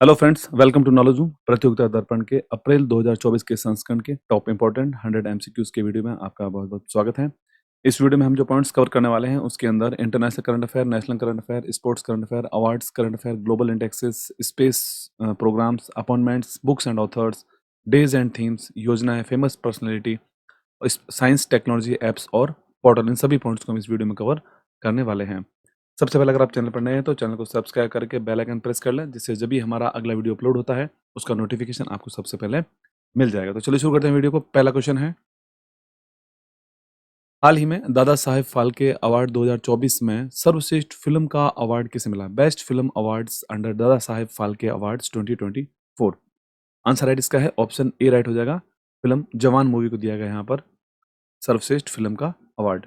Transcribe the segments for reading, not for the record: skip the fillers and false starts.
Hello friends, welcome to Knowledge Zoom. Pratiyogita Darpan के अप्रैल 2024 के संस्करण के टॉप इंपॉर्टेंट 100 एमसीक्यूज के वीडियो में आपका बहुत बहुत स्वागत है। इस वीडियो में हम जो पॉइंट्स कवर करने वाले हैं उसके अंदर international current affair, national current affair, sports current affair, awards current affair, global indexes, space programs, appointments, books and authors, days and themes, योजनाएं, famous personality, science, technology, apps और पोर्टल, इन सभी points को हम इस वीडियो में cover करने वाले हैं। सबसे पहले अगर आप चैनल पर नए हैं तो चैनल को सब्सक्राइब करके बेल आइकन प्रेस कर लें, जिससे जब भी हमारा अगला वीडियो अपलोड होता है उसका नोटिफिकेशन आपको सबसे पहले मिल जाएगा। तो चलिए शुरू करते हैं वीडियो को। पहला क्वेश्चन है, हाल ही में दादा साहेब फाल्के अवार्ड 2024 में सर्वश्रेष्ठ फिल्म का अवार्ड किसे मिला? Best film awards under Dada Saheb Phalke awards 2024। Answer right इसका है ऑप्शन ए राइट हो जाएगा। फिल्म जवान मूवी को दिया गया यहाँ पर सर्वश्रेष्ठ फिल्म का award.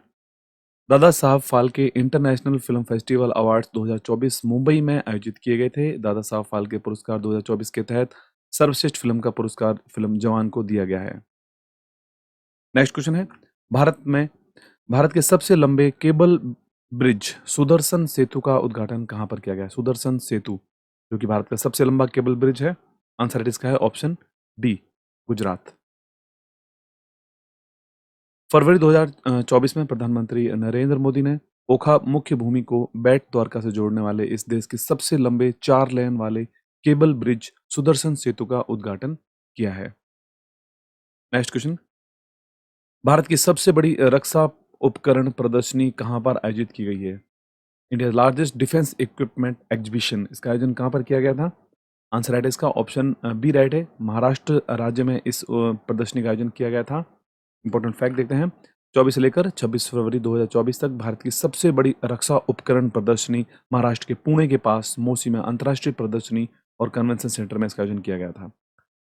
Dada Saheb Phalke international film festival awards 2024 Mumbai में आयोजित किए गए थे। दादा साहब फाल्के पुरस्कार 2024 के तहत सर्वश्रेष्ठ फिल्म का पुरस्कार फिल्म जवान को दिया गया है। नेक्स्ट क्वेश्चन है, भारत के सबसे लंबे केबल ब्रिज सुदर्शन सेतु का उद्घाटन कहां पर किया गया है? सुदर्शन सेतु जो कि भारत का सबसे लंबा केबल ब्रिज है। आंसर इसका है ऑप्शन डी, गुजरात। फरवरी 2024 में प्रधानमंत्री नरेंद्र मोदी ने ओखा मुख्य भूमि को बेट द्वारका से जोड़ने वाले इस देश के सबसे लंबे 4 लेन वाले केबल ब्रिज सुदर्शन सेतु का उद्घाटन किया है। नेक्स्ट क्वेश्चन, भारत की सबसे बड़ी रक्षा उपकरण प्रदर्शनी कहां पर आयोजित की गई है? India largest defence equipment exhibition, इसका आयोजन कहां पर किया गया था? आंसर राइट है इसका ऑप्शन बी राइट है। महाराष्ट्र राज्य में इस प्रदर्शनी का आयोजन किया गया था। इंपॉर्टेंट फैक्ट देखते हैं, 24 से लेकर 26 फरवरी 2024 तक भारत की सबसे बड़ी रक्षा उपकरण प्रदर्शनी महाराष्ट्र के पुणे के पास मोसी में अंतर्राष्ट्रीय प्रदर्शनी और कन्वेंशन सेंटर में इसका आयोजन किया गया था।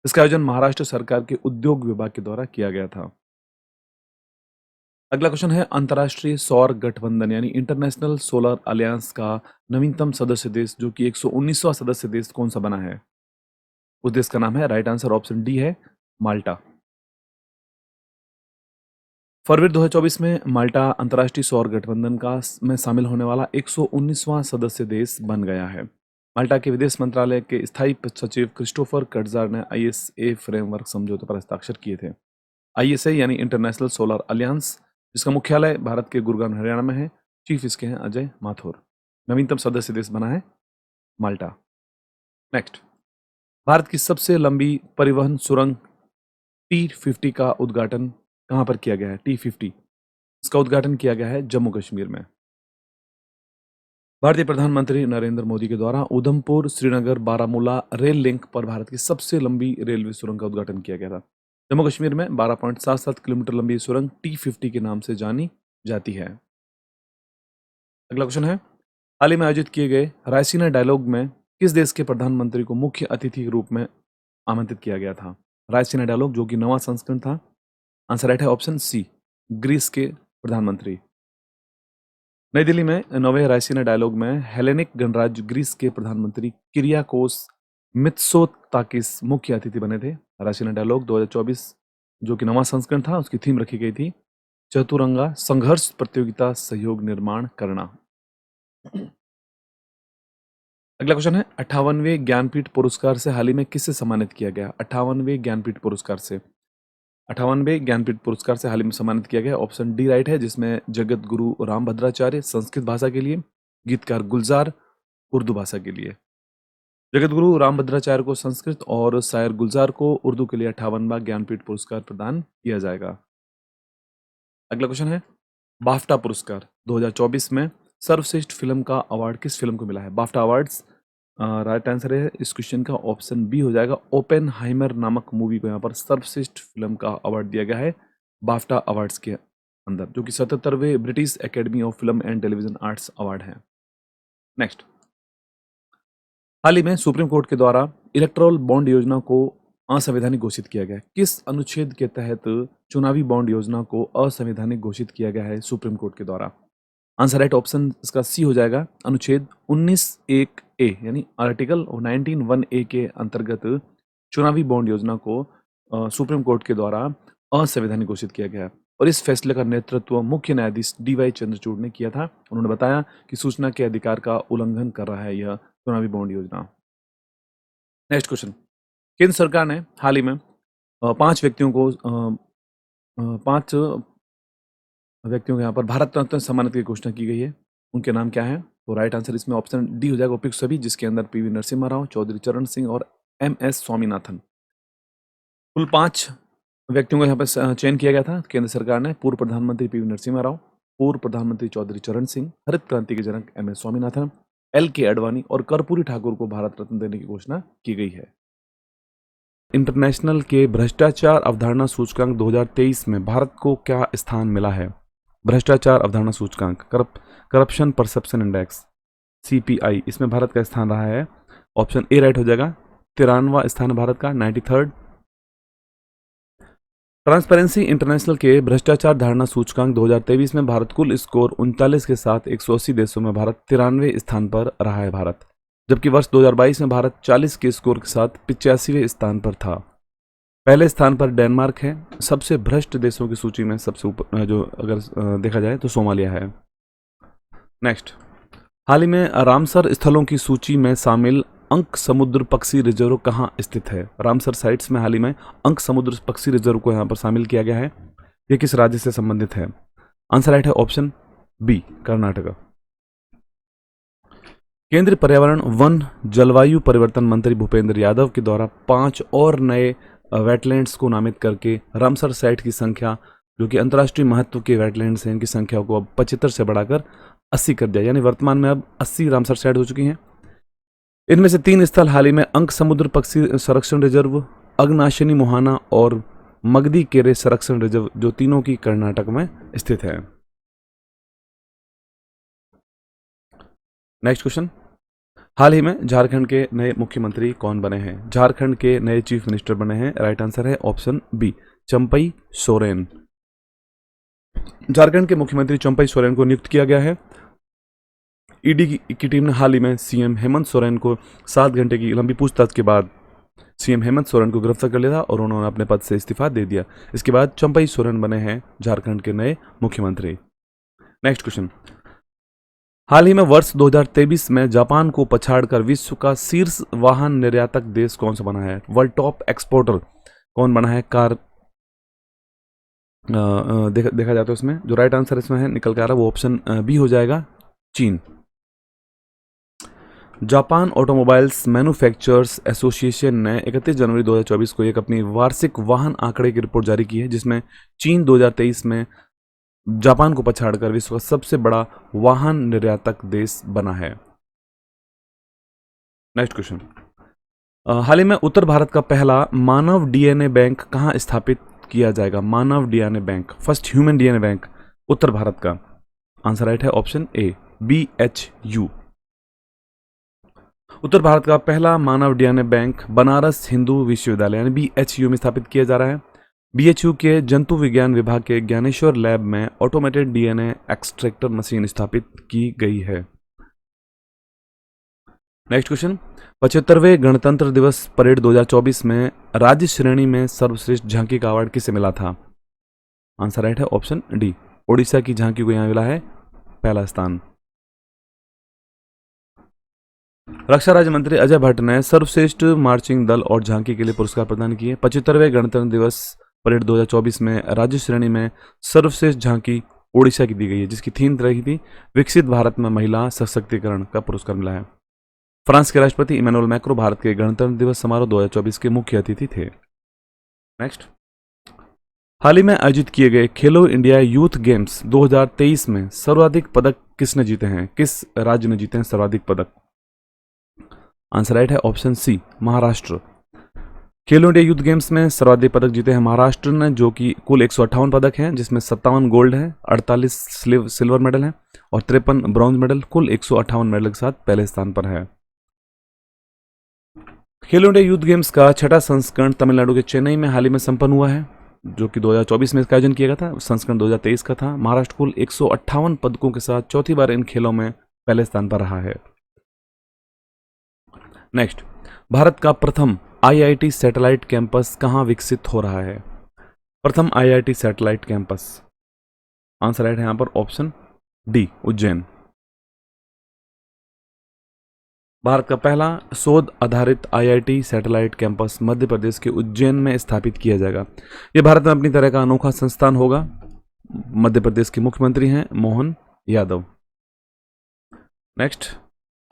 इसका आयोजन महाराष्ट्र सरकार के उद्योग विभाग के द्वारा किया गया था। अगला क्वेश्चन है, अंतर्राष्ट्रीय सौर गठबंधन यानी इंटरनेशनल सोलर अलायंस का नवीनतम सदस्य देश जो कि 119वां सदस्य देश कौन सा बना है? उस देश का नाम है, राइट आंसर ऑप्शन डी है, माल्टा। फरवरी 2024 में माल्टा अंतर्राष्ट्रीय सौर गठबंधन का में शामिल होने वाला 119वां सदस्य देश बन गया है। माल्टा के विदेश मंत्रालय के स्थायी सचिव क्रिस्टोफर कटजार ने आईएसए फ्रेमवर्क समझौते पर हस्ताक्षर किए थे। आईएसए यानी इंटरनेशनल सोलर अलियंस, जिसका मुख्यालय भारत के गुरुग्राम हरियाणा में है। चीफ इसके हैं अजय माथुर। नवीनतम सदस्य देश बना है माल्टा। नेक्स्ट, भारत की सबसे लंबी परिवहन सुरंग T50 का उद्घाटन कहां पर किया गया है? T50 इसका उद्घाटन किया गया है जम्मू कश्मीर में। भारतीय प्रधानमंत्री नरेंद्र मोदी के द्वारा उधमपुर श्रीनगर बारामूला रेल लिंक पर भारत की सबसे लंबी रेलवे सुरंग का उद्घाटन किया गया था। जम्मू कश्मीर में 12.77 किलोमीटर लंबी सुरंग T50 के नाम से जानी जाती है। अगला क्वेश्चन है, हाल ही में आयोजित किए गए रायसीना डायलॉग में किस देश के प्रधानमंत्री को मुख्य अतिथि के रूप में आमंत्रित किया गया था? रायसीना डायलॉग जो कि 9वां संस्करण था। आंसर राइट है ऑप्शन सी, ग्रीस के प्रधानमंत्री। नई दिल्ली में 9वें रायसीना डायलॉग में हेलेनिक गणराज्य ग्रीस के प्रधानमंत्री किरियाकोस मित्सोताकिस मुख्य अतिथि बने थे। रायसीना डायलॉग 2024 जो कि 9वां संस्करण था, उसकी थीम रखी गई थी चतुरंगा संघर्ष प्रतियोगिता सहयोग निर्माण करना। अगला क्वेश्चन है, 58वें ज्ञानपीठ पुरस्कार से हाल ही में किसे सम्मानित किया गया? 58वें ज्ञानपीठ पुरस्कार से 58वें ज्ञानपीठ पुरस्कार से हाल ही में सम्मानित किया गया। ऑप्शन डी राइट है, जिसमें जगत गुरु रामभद्राचार्य संस्कृत भाषा के लिए, गीतकार गुलजार उर्दू भाषा के लिए। जगत गुरु रामभद्राचार्य को संस्कृत और शायर गुलजार को उर्दू के लिए 58वां ज्ञानपीठ पुरस्कार प्रदान किया जाएगा। अगला क्वेश्चन है, बाफ्टा पुरस्कार 2024 में सर्वश्रेष्ठ फिल्म का अवार्ड किस फिल्म को मिला है? बाफ्टा अवार्ड्स, राइट आंसर है इस क्वेश्चन का ऑप्शन बी हो जाएगा। ओपेनहाइमर नामक मूवी को यहाँ पर सर्वश्रेष्ठ फिल्म का अवार्ड दिया गया है बाफ्टा अवार्ड्स के अंदर, जो कि 77वें British Academy of Film and Television Arts award है। नेक्स्ट, हाल ही में सुप्रीम कोर्ट के द्वारा इलेक्टोरल बॉन्ड योजना को असंवैधानिक घोषित किया गया है। किस अनुच्छेद के तहत चुनावी बॉन्ड योजना को असंवैधानिक घोषित किया गया है सुप्रीम कोर्ट के द्वारा? आंसर राइट ऑप्शन इसका सी हो जाएगा, अनुच्छेद 19(1)(a) यानी आर्टिकल 19(1)(a) के अंतर्गत चुनावी बॉन्ड योजना को सुप्रीम कोर्ट के द्वारा असंवैधानिक घोषित किया गया है। और इस फैसले का नेतृत्व मुख्य न्यायाधीश DY चंद्रचूड़ ने किया था। उन्होंने बताया कि सूचना के अधिकार का उल्लंघन कर रहा है यह चुनावी बॉन्ड योजना। नेक्स्ट क्वेश्चन, केंद्र सरकार ने हाल ही में 5 व्यक्तियों को 5 व्यक्तियों को यहाँ पर भारत रत्न सम्मानित की घोषणा की गई है। उनके नाम क्या हैं? तो राइट आंसर इसमें ऑप्शन डी हो जाएगा, उपयुक्त सभी, जिसके अंदर पीवी नरसिम्हा राव, चौधरी चरण सिंह और एमएस स्वामीनाथन। कुल 5 व्यक्तियों को यहाँ पर चयन किया गया था केंद्र सरकार ने। पूर्व प्रधानमंत्री पीवी नरसिम्हा राव, पूर्व प्रधानमंत्री चौधरी चरण सिंह, हरित क्रांति के जनक एमएस स्वामीनाथन, एल के अडवाणी और कर्पूरी ठाकुर को भारत रत्न देने की घोषणा की गई है। इंटरनेशनल के भ्रष्टाचार अवधारणा सूचकांक 2023 में भारत को क्या स्थान मिला है? भ्रष्टाचार अवधारणा सूचकांक, करप्शन परसेप्शन इंडेक्स, CPI, इसमें भारत का स्थान रहा है। ऑप्शन ए राइट हो जाएगा। 93वां स्थान भारत का, 93rd। ट्रांसपेरेंसी इंटरनेशनल के भ्रष्टाचार धारणा सूचकांक 2023 में भारत कुल स्कोर 39 के साथ 180 देशों में भारत 93वें स्थान पर रहा है भारत, जबकि वर्ष 2022 में भारत 40 के स्कोर के साथ 85वें स्थान पर था। पहले स्थान पर डेनमार्क है। सबसे भ्रष्ट देशों की सूची में सबसे ऊपर जो अगर देखा जाए तो सोमालिया है। नेक्स्ट, हाल ही में रामसर स्थलों की सूची में शामिल अंक समुद्र पक्षी रिजर्व कहाँ स्थित है? रामसर साइट्स में हाल ही में अंक समुद्र पक्षी रिजर्व को यहाँ पर शामिल किया गया है। ये किस राज्य से संबंधित है? आंसर राइट है ऑप्शन बी, कर्नाटक। केंद्रीय पर्यावरण वन जलवायु परिवर्तन मंत्री भूपेंद्र यादव के द्वारा 5 और नए वेटलैंड्स को नामित करके रामसर साइट की संख्या, जो कि अंतर्राष्ट्रीय महत्व के वेटलैंड्स हैं, इनकी संख्या को अब 75 से बढ़ाकर 80 कर दिया, यानी वर्तमान में अब 80 रामसर साइट हो चुकी हैं। इनमें से 3 स्थल हाल ही में अंक समुद्र पक्षी संरक्षण रिजर्व, अगनाशिनी मोहाना और मगदी केरे संरक्षण रिजर्व, जो तीनों की कर्नाटक में स्थित है। नेक्स्ट क्वेश्चन, हाल ही में झारखंड के नए मुख्यमंत्री कौन बने हैं? झारखंड के नए चीफ मिनिस्टर बने हैं। राइट आंसर है ऑप्शन बी, चंपई सोरेन। झारखंड के मुख्यमंत्री चंपई सोरेन को नियुक्त किया गया है। ईडी की टीम ने हाल ही में सीएम हेमंत सोरेन को 7 घंटे की लंबी पूछताछ के बाद सीएम हेमंत सोरेन को गिरफ्तार कर लिया था और उन्होंने अपने पद से इस्तीफा दे दिया। इसके बाद चंपई सोरेन बने हैं झारखंड के नए मुख्यमंत्री। नेक्स्ट क्वेश्चन, हाल ही में वर्ष 2023 में जापान को पछाड़कर विश्व का शीर्ष वाहन निर्यातक देश कौन सा बना है? वर्ल्ड टॉप एक्सपोर्टर कौन बना है कार? देखा जाता है उसमें जो राइट आंसर इसमें है निकल के आ रहा है वो ऑप्शन बी हो जाएगा, चीन। जापान ऑटोमोबाइल्स मैन्युफैक्चरर्स एसोसिएशन ने 31 जनवरी 2024 को एक अपनी वार्षिक वाहन आंकड़े की रिपोर्ट जारी की है, जिसमें चीन 2023 में जापान को पछाड़कर विश्व का सबसे बड़ा वाहन निर्यातक देश बना है। नेक्स्ट क्वेश्चन, हाल ही में उत्तर भारत का पहला मानव डीएनए बैंक कहां स्थापित किया जाएगा? मानव DNA bank, first human DNA bank उत्तर भारत का। आंसर राइट है ऑप्शन ए, BHU। उत्तर भारत का पहला मानव डीएनए बैंक बनारस हिंदू विश्वविद्यालय यानी BHU में स्थापित किया जा रहा है। BHU के जंतु विज्ञान विभाग के ज्ञानेश्वर लैब में ऑटोमेटेड डीएनए एक्सट्रैक्टर मशीन स्थापित की गई है। नेक्स्ट क्वेश्चन, 75वें गणतंत्र दिवस परेड 2024 में राज्य श्रेणी में सर्वश्रेष्ठ झांकी का अवार्ड किसे मिला था? आंसर राइट है ऑप्शन डी, ओडिशा की झांकी को यहां मिला है पहला स्थान। रक्षा राज्य मंत्री अजय भट्ट ने सर्वश्रेष्ठ मार्चिंग दल और झांकी के लिए पुरस्कार प्रदान किए। 75वें गणतंत्र दिवस परेड 2024 में राज्य श्रेणी में सर्वश्रेष्ठ झांकी ओडिशा की दी गई है, जिसकी थीम रही थी विकसित भारत में महिला सशक्तिकरण का पुरस्कार मिला है। फ्रांस के राष्ट्रपति इमैनुअल मैक्रो भारत के गणतंत्र दिवस समारोह 2024 के मुख्य अतिथि थे। नेक्स्ट, हाल ही में आयोजित किए गए खेलो इंडिया यूथ गेम्स 2023 में सर्वाधिक पदक किसने जीते हैं? किस राज्य ने जीते हैं सर्वाधिक पदक? आंसर राइट है ऑप्शन सी, महाराष्ट्र। खेलो इंडिया यूथ गेम्स में सर्वाधिक पदक जीते हैं महाराष्ट्र ने, जो कि कुल 158 पदक हैं, जिसमें 57 गोल्ड है, 48 सिल्वर मेडल हैं और 53 ब्रॉन्ज मेडल, कुल 158 मेडल के साथ पहले स्थान पर है। खेलो इंडिया यूथ गेम्स का 6वां संस्करण तमिलनाडु के चेन्नई में हाल ही में संपन्न हुआ है, जो कि 2024 में इसका आयोजन किया गया था। संस्करण 2023 का था। महाराष्ट्र कुल 158 पदकों के साथ चौथी बार इन खेलों में पहले स्थान पर रहा है। नेक्स्ट, भारत का प्रथम IIT सैटेलाइट कैंपस कहां विकसित हो रहा है? प्रथम IIT satellite campus, answer right है यहां पर ऑप्शन डी, उज्जैन। भारत का पहला शोध आधारित IIT satellite campus Madhya Pradesh के उज्जैन में स्थापित किया जाएगा। ये भारत में अपनी तरह का अनोखा संस्थान होगा। मध्य प्रदेश के मुख्यमंत्री हैं मोहन यादव। नेक्स्ट,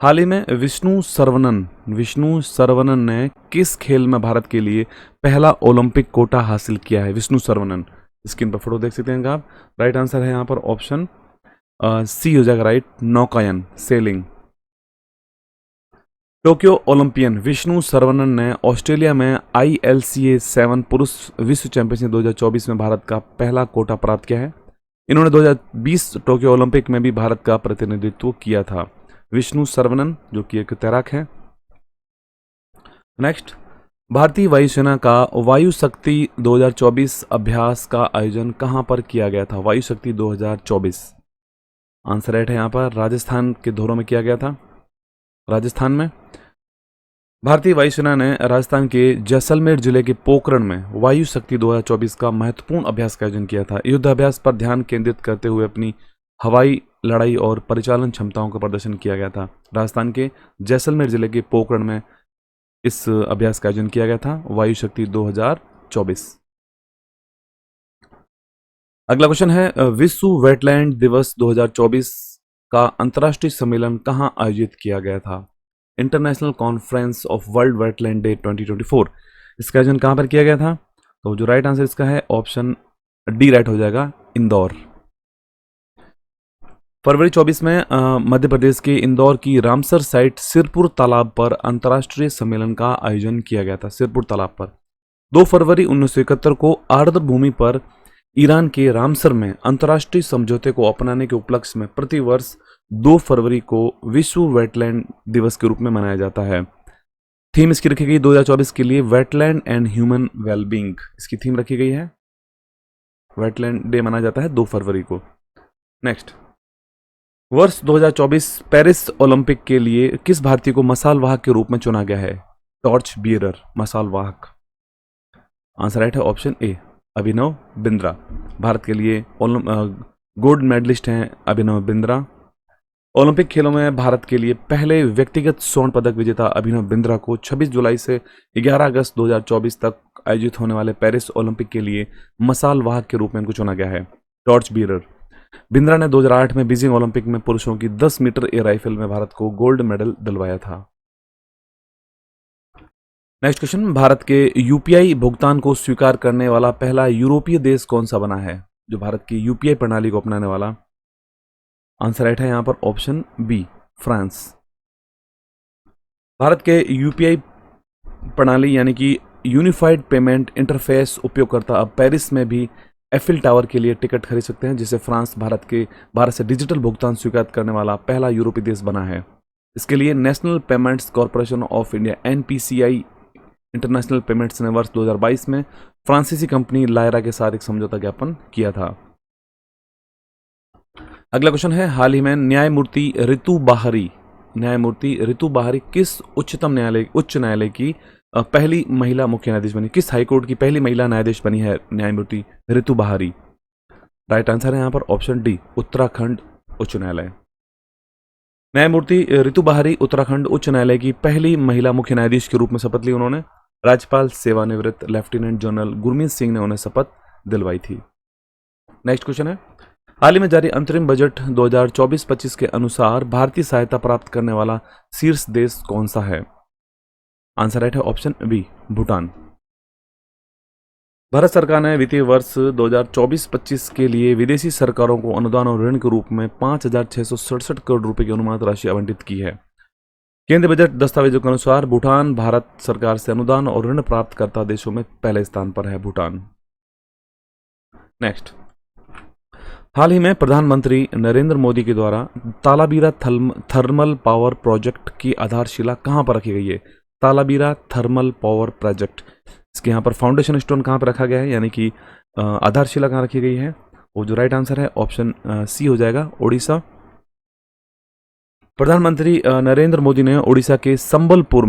हाल ही में विष्णु सरवनन ने किस खेल में भारत के लिए पहला ओलंपिक कोटा हासिल किया है? विष्णु सरवनन, स्क्रीन पर फोटो देख सकते हैं आप। राइट आंसर है यहाँ पर ऑप्शन सी हो जाएगा राइट, नौकायन, selling. Tokyo Olympian Vishnu Saravanan ने ऑस्ट्रेलिया में ILCA 7 पुरुष विश्व चैंपियनशिप 2024 में भारत का पहला कोटा प्राप्त किया है। इन्होंने 2020 टोक्यो ओलंपिक में भी भारत का प्रतिनिधित्व किया था। विष्णु सरवनन जो कि एक तैराक है। नेक्स्ट, भारतीय वायुसेना का वायु शक्ति 2024 अभ्यास का आयोजन कहां पर किया गया था? वायु शक्ति 2024, आंसर राइट है यहाँ पर राजस्थान के धोरो में किया गया था। राजस्थान में भारतीय वायुसेना ने राजस्थान के जैसलमेर जिले के पोखरण में वायु शक्ति 2024 का महत्वपूर्ण अभ्यास का आयोजन किया था। युद्ध अभ्यास पर ध्यान केंद्रित करते हुए अपनी हवाई लड़ाई और परिचालन क्षमताओं का प्रदर्शन किया गया था। राजस्थान के जैसलमेर जिले के पोखरण में इस अभ्यास का आयोजन किया गया था, वायु शक्ति 2024। अगला क्वेश्चन है, विश्व वेटलैंड दिवस 2024 का अंतर्राष्ट्रीय सम्मेलन कहां आयोजित किया गया था? International conference of world wetland day 2024, इसका आयोजन कहां पर किया गया था? तो जो राइट आंसर इसका है ऑप्शन डी राइट हो जाएगा, इंदौर। फरवरी 24 में मध्य प्रदेश के इंदौर की रामसर साइट सिरपुर तालाब पर अंतर्राष्ट्रीय सम्मेलन का आयोजन किया गया था। सिरपुर तालाब पर 2 फरवरी 1971 को आर्द्र भूमि पर ईरान के रामसर में अंतर्राष्ट्रीय समझौते को अपनाने के उपलक्ष्य में प्रतिवर्ष 2 फरवरी को विश्व वेटलैंड दिवस के रूप में मनाया जाता है। थीम इसकी रखी गई 2024 के लिए वेटलैंड एंड ह्यूमन वेलबींग, इसकी थीम रखी गई है। वेटलैंड डे मनाया जाता है 2 फरवरी को। नेक्स्ट, वर्ष 2024 पेरिस ओलंपिक के लिए किस भारतीय को मसाल वाहक के रूप में चुना गया है? टॉर्च बियरर, मसाल वाहक, आंसर राइट है ऑप्शन ए, अभिनव बिंद्रा। भारत के लिए गोल्ड मेडलिस्ट हैं अभिनव बिंद्रा। ओलंपिक खेलों में भारत के लिए पहले व्यक्तिगत स्वर्ण पदक विजेता अभिनव बिंद्रा को 26 जुलाई से 11 अगस्त 2024 तक आयोजित होने वाले पेरिस ओलंपिक के लिए मसाल वाहक के रूप में उनको चुना गया है, टॉर्च बियरर। बिंद्रा ने 2008 में बीजिंग ओलंपिक में पुरुषों की 10 मीटर एयर राइफल में भारत को गोल्ड मेडल दिलवाया था। नेक्स्ट क्वेश्चन, भारत के यूपीआई भुगतान को स्वीकार करने वाला पहला यूरोपीय देश कौन सा बना है? जो भारत की यूपीआई प्रणाली को अपनाने वाला, आंसर राइट है यहां पर ऑप्शन बी, फ्रांस। भारत के यूपीआई प्रणाली यानी कि यूनिफाइड पेमेंट इंटरफेस उपयोगकर्ता अब पेरिस में भी एफिल टावर के लिए टिकट खरीद सकते हैं, जिससे फ्रांस भारत से डिजिटल भुगतान स्वीकार करने वाला पहला यूरोपीय देश बना है। इसके लिए national payments corporation of India NPCI international payments ने वर्ष 2022 में फ्रांसीसी कंपनी लायरा के साथ एक समझौता ज्ञापन किया था। अगला क्वेश्चन है, हाल ही में न्यायमूर्ति रितु बाहरी किस उच्च न्यायालय की पहली महिला मुख्य न्यायाधीश बनी? किस हाईकोर्ट की पहली महिला न्यायाधीश बनी है न्यायमूर्ति रितु बाहरी? राइट आंसर है यहां पर ऑप्शन डी, उत्तराखंड उच्च न्यायालय। न्यायमूर्ति रितु बाहरी उत्तराखंड उच्च न्यायालय की पहली महिला मुख्य न्यायाधीश के रूप में शपथ ली उन्होंने। राज्यपाल सेवानिवृत्त लेफ्टिनेंट जनरल गुरमीत सिंह ने उन्हें शपथ दिलवाई थी। नेक्स्ट क्वेश्चन है, हाल ही में जारी अंतरिम बजट 2024-25 के अनुसार भारतीय सहायता प्राप्त करने वाला शीर्ष देश कौन सा है? आंसर राइट है ऑप्शन बी, भूटान। भारत सरकार ने वित्तीय वर्ष 2024-25 के लिए विदेशी सरकारों को अनुदान और ऋण के रूप में 5,667 करोड़ रुपए की अनुमानित राशि आवंटित की है। केंद्रीय बजट दस्तावेजों के अनुसार भूटान भारत सरकार से अनुदान और ऋण प्राप्तकर्ता देशों में पहले स्थान पर है भूटान। नेक्स्ट, हाल ही में प्रधानमंत्री नरेंद्र मोदी के द्वारा तालाबीरा थर्मल पावर प्रोजेक्ट की आधारशिला कहां पर रखी गई है? तालाबीरा थर्मल पावर प्रोजेक्ट, इसके यहाँ पर फाउंडेशन स्टोन कहाँ पर रखा गया है, यानी कि आधारशिला कहाँ रखी गई है? वो जो राइट आंसर है ऑप्शन सी हो जाएगा, ओडिशा। प्रधानमंत्री नरेंद्र मोदी ने ओडिशा के संबलपुर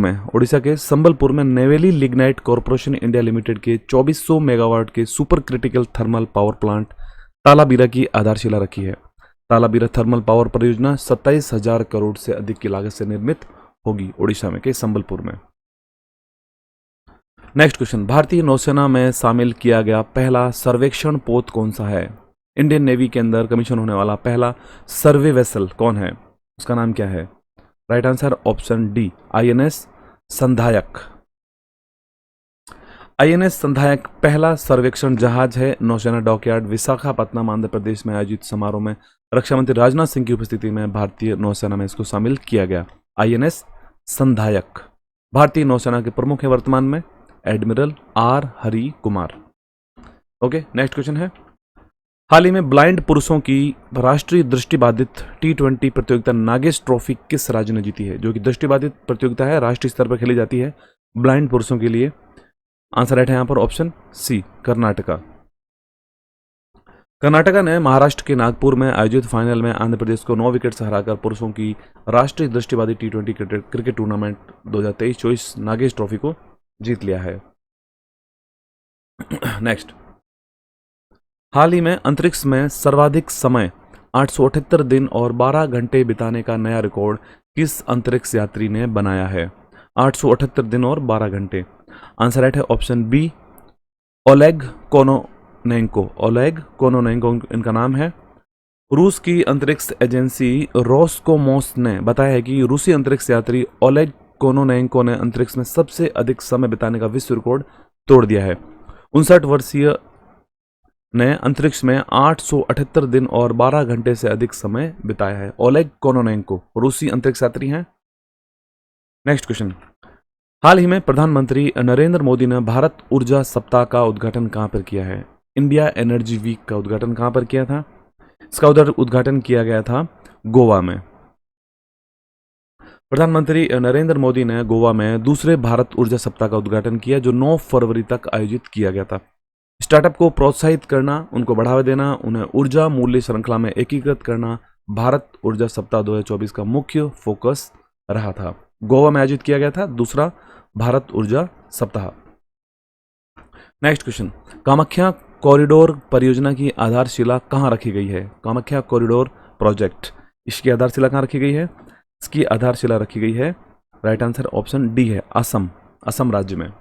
में Neyveli lignite corporation India limited के 2400 मेगावाट के super critical thermal power plant Talabira की आधारशिला रखी है। तालाबीरा थर्मल पावर परियोजना 27,000 करोड़ से अधिक की लागत से निर्मित होगी उड़ीसा में के संबलपुर में। नेक्स्ट क्वेश्चन, भारतीय नौसेना में शामिल किया गया पहला सर्वेक्षण पोत कौन सा है? इंडियन नेवी के अंदर कमीशन होने वाला पहला सर्वे वेसल कौन है? उसका नाम क्या है? Right answer option D, INS Sandhayak. INS Sandhayak पहला सर्वेक्षण जहाज है। नौसेना डॉकयार्ड विशाखापत्तनम आंध्र प्रदेश में आयोजित समारोह में रक्षा मंत्री राजनाथ सिंह की उपस्थिति में भारतीय नौसेना में इसको शामिल किया गया। आईएनएस संधायक भारतीय नौसेना के प्रमुख है वर्तमान में admiral R Hari Kumar. Okay, next question है, हाल ही में ब्लाइंड पुरुषों की राष्ट्रीय दृष्टिबाधित T20 प्रतियोगिता नागेश ट्रॉफी किस राज्य ने जीती है? जो कि दृष्टिबाधित प्रतियोगिता है, राष्ट्रीय स्तर पर खेली जाती है ब्लाइंड पुरुषों के लिए। आंसर राइट है यहां पर ऑप्शन सी, कर्नाटका। कर्नाटका ने महाराष्ट्र के नागपुर में आयोजित फाइनल में आंध्र प्रदेश को 9 विकेट से हराकर पुरुषों की राष्ट्रीय दृष्टिबाधित T20 cricket tournament 2023-24 Nagesh trophy को जीत लिया है। नेक्स्ट, हाल ही में अंतरिक्ष में सर्वाधिक समय 878 दिन और 12 घंटे बिताने का नया रिकॉर्ड किस अंतरिक्ष यात्री ने बनाया है? 878 दिन और 12 घंटे। आंसर राइट है option B, Oleg Kononenko. Oleg Kononenko इनका नाम है। रूस की अंतरिक्ष एजेंसी रोस्कोमोस ने बताया है कि रूसी अंतरिक्ष यात्री ओलेग कोनोनेंको ने अंतरिक्ष में सबसे अधिक समय बिताने का विश्व रिकॉर्ड तोड़ दिया है। 59 वर्षीय ने अंतरिक्ष में 878 दिन और 12 घंटे से अधिक समय बिताया है। ओलेग कोनोनेंको रूसी अंतरिक्ष यात्री हैं। नेक्स्ट क्वेश्चन, हाल ही में प्रधानमंत्री नरेंद्र मोदी ने भारत ऊर्जा सप्ताह का उद्घाटन कहां पर किया है? इंडिया एनर्जी वीक का उद्घाटन कहां पर किया था? इसका उद्घाटन किया गया था गोवा में। प्रधानमंत्री नरेंद्र मोदी ने गोवा में दूसरे भारत ऊर्जा सप्ताह का उद्घाटन किया जो 9 फरवरी तक आयोजित किया गया था। स्टार्टअप को प्रोत्साहित करना, उनको बढ़ावा देना, उन्हें ऊर्जा मूल्य श्रृंखला में एकीकृत करना भारत ऊर्जा सप्ताह 2024 का मुख्य फोकस रहा था। गोवा में आयोजित किया गया था दूसरा भारत ऊर्जा सप्ताह। नेक्स्ट क्वेश्चन, कामाख्या कॉरिडोर परियोजना की आधारशिला कहां रखी गई है? कामाख्या कॉरिडोर प्रोजेक्ट, इसकी आधारशिला कहां रखी गई है? इसकी आधारशिला रखी गई है, राइट आंसर ऑप्शन डी है, असम राज्य में।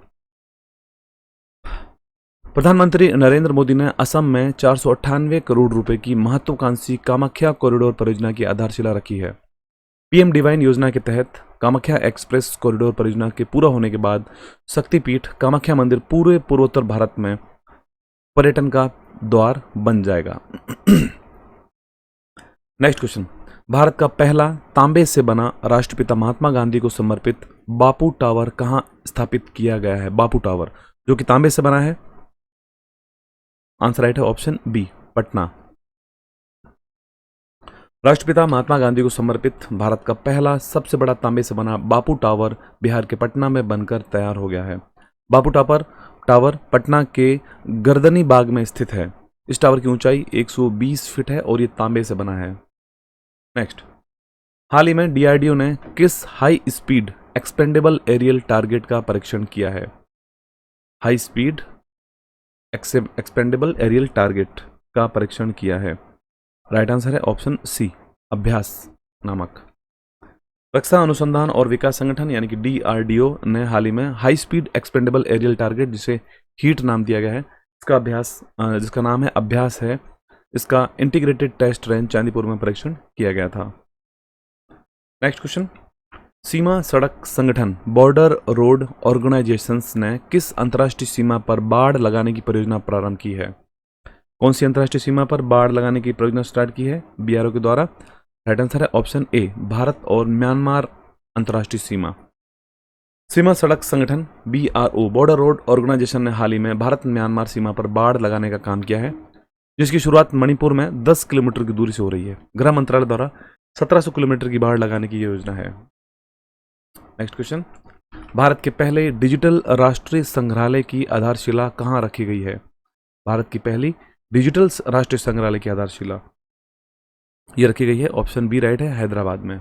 प्रधानमंत्री नरेंद्र मोदी ने असम में 498 करोड़ रुपए की महत्वाकांक्षी कामाख्या कॉरिडोर परियोजना की आधारशिला रखी है। पीएम डिवाइन योजना के तहत कामाख्या एक्सप्रेस कॉरिडोर परियोजना के पूरा होने के बाद शक्तिपीठ कामाख्या मंदिर पूरे पूर्वोत्तर भारत में पर्यटन का द्वार बन जाएगा। नेक्स्ट क्वेश्चन, भारत का पहला तांबे से बना राष्ट्रपिता महात्मा गांधी को समर्पित बापू टावर कहां स्थापित किया गया है? बापू टावर जो कि तांबे से बना है। आंसर राइट है ऑप्शन बी, पटना। राष्ट्रपिता महात्मा गांधी को समर्पित भारत का पहला सबसे बड़ा तांबे से बना बापू टावर बिहार के पटना में बनकर तैयार हो गया है। बापू टावर पटना के गर्दनी बाग में स्थित है। इस टावर की ऊंचाई 120 फीट है और ये तांबे से बना है। नेक्स्ट, हाल ही में डीआरडीओ ने किस high speed expendable aerial target का परीक्षण किया है? High speed expendable aerial target का परीक्षण किया है। राइट आंसर है ऑप्शन सी, अभ्यास नामक। रक्षा अनुसंधान और विकास संगठन यानी कि डीआरडीओ ने हाल ही में high speed expendable aerial target, जिसे हीट नाम दिया गया है, जिसका नाम है अभ्यास है, इसका इंटीग्रेटेड टेस्ट रेंज चांदीपुर में परीक्षण किया गया था। नेक्स्ट क्वेश्चन, सीमा सड़क संगठन बॉर्डर रोड ऑर्गेनाइजेशंस ने किस अंतर्राष्ट्रीय सीमा पर बाड़ लगाने की परियोजना प्रारंभ की है? कौन सी अंतर्राष्ट्रीय सीमा पर बाड़ लगाने की परियोजना स्टार्ट की है बीआरओ के द्वारा? राइट आंसर है ऑप्शन ए, भारत और म्यांमार अंतर्राष्ट्रीय सीमा सड़क संगठन बीआरओ बॉर्डर रोड ऑर्गेनाइजेशन ने हाल ही में भारत म्यांमार सीमा पर बाड़ लगाने का काम किया है, जिसकी शुरुआत मणिपुर में 10 किलोमीटर की दूरी से हो रही है। गृह मंत्रालय द्वारा 1700 किलोमीटर की बाड़ लगाने की योजना है। नेक्स्ट क्वेश्चन, भारत के पहले डिजिटल राष्ट्रीय संग्रहालय की आधारशिला कहां रखी गई है? भारत की पहली डिजिटल राष्ट्रीय संग्रहालय की आधारशिला ये रखी गई है, ऑप्शन बी राइट है, हैदराबाद में।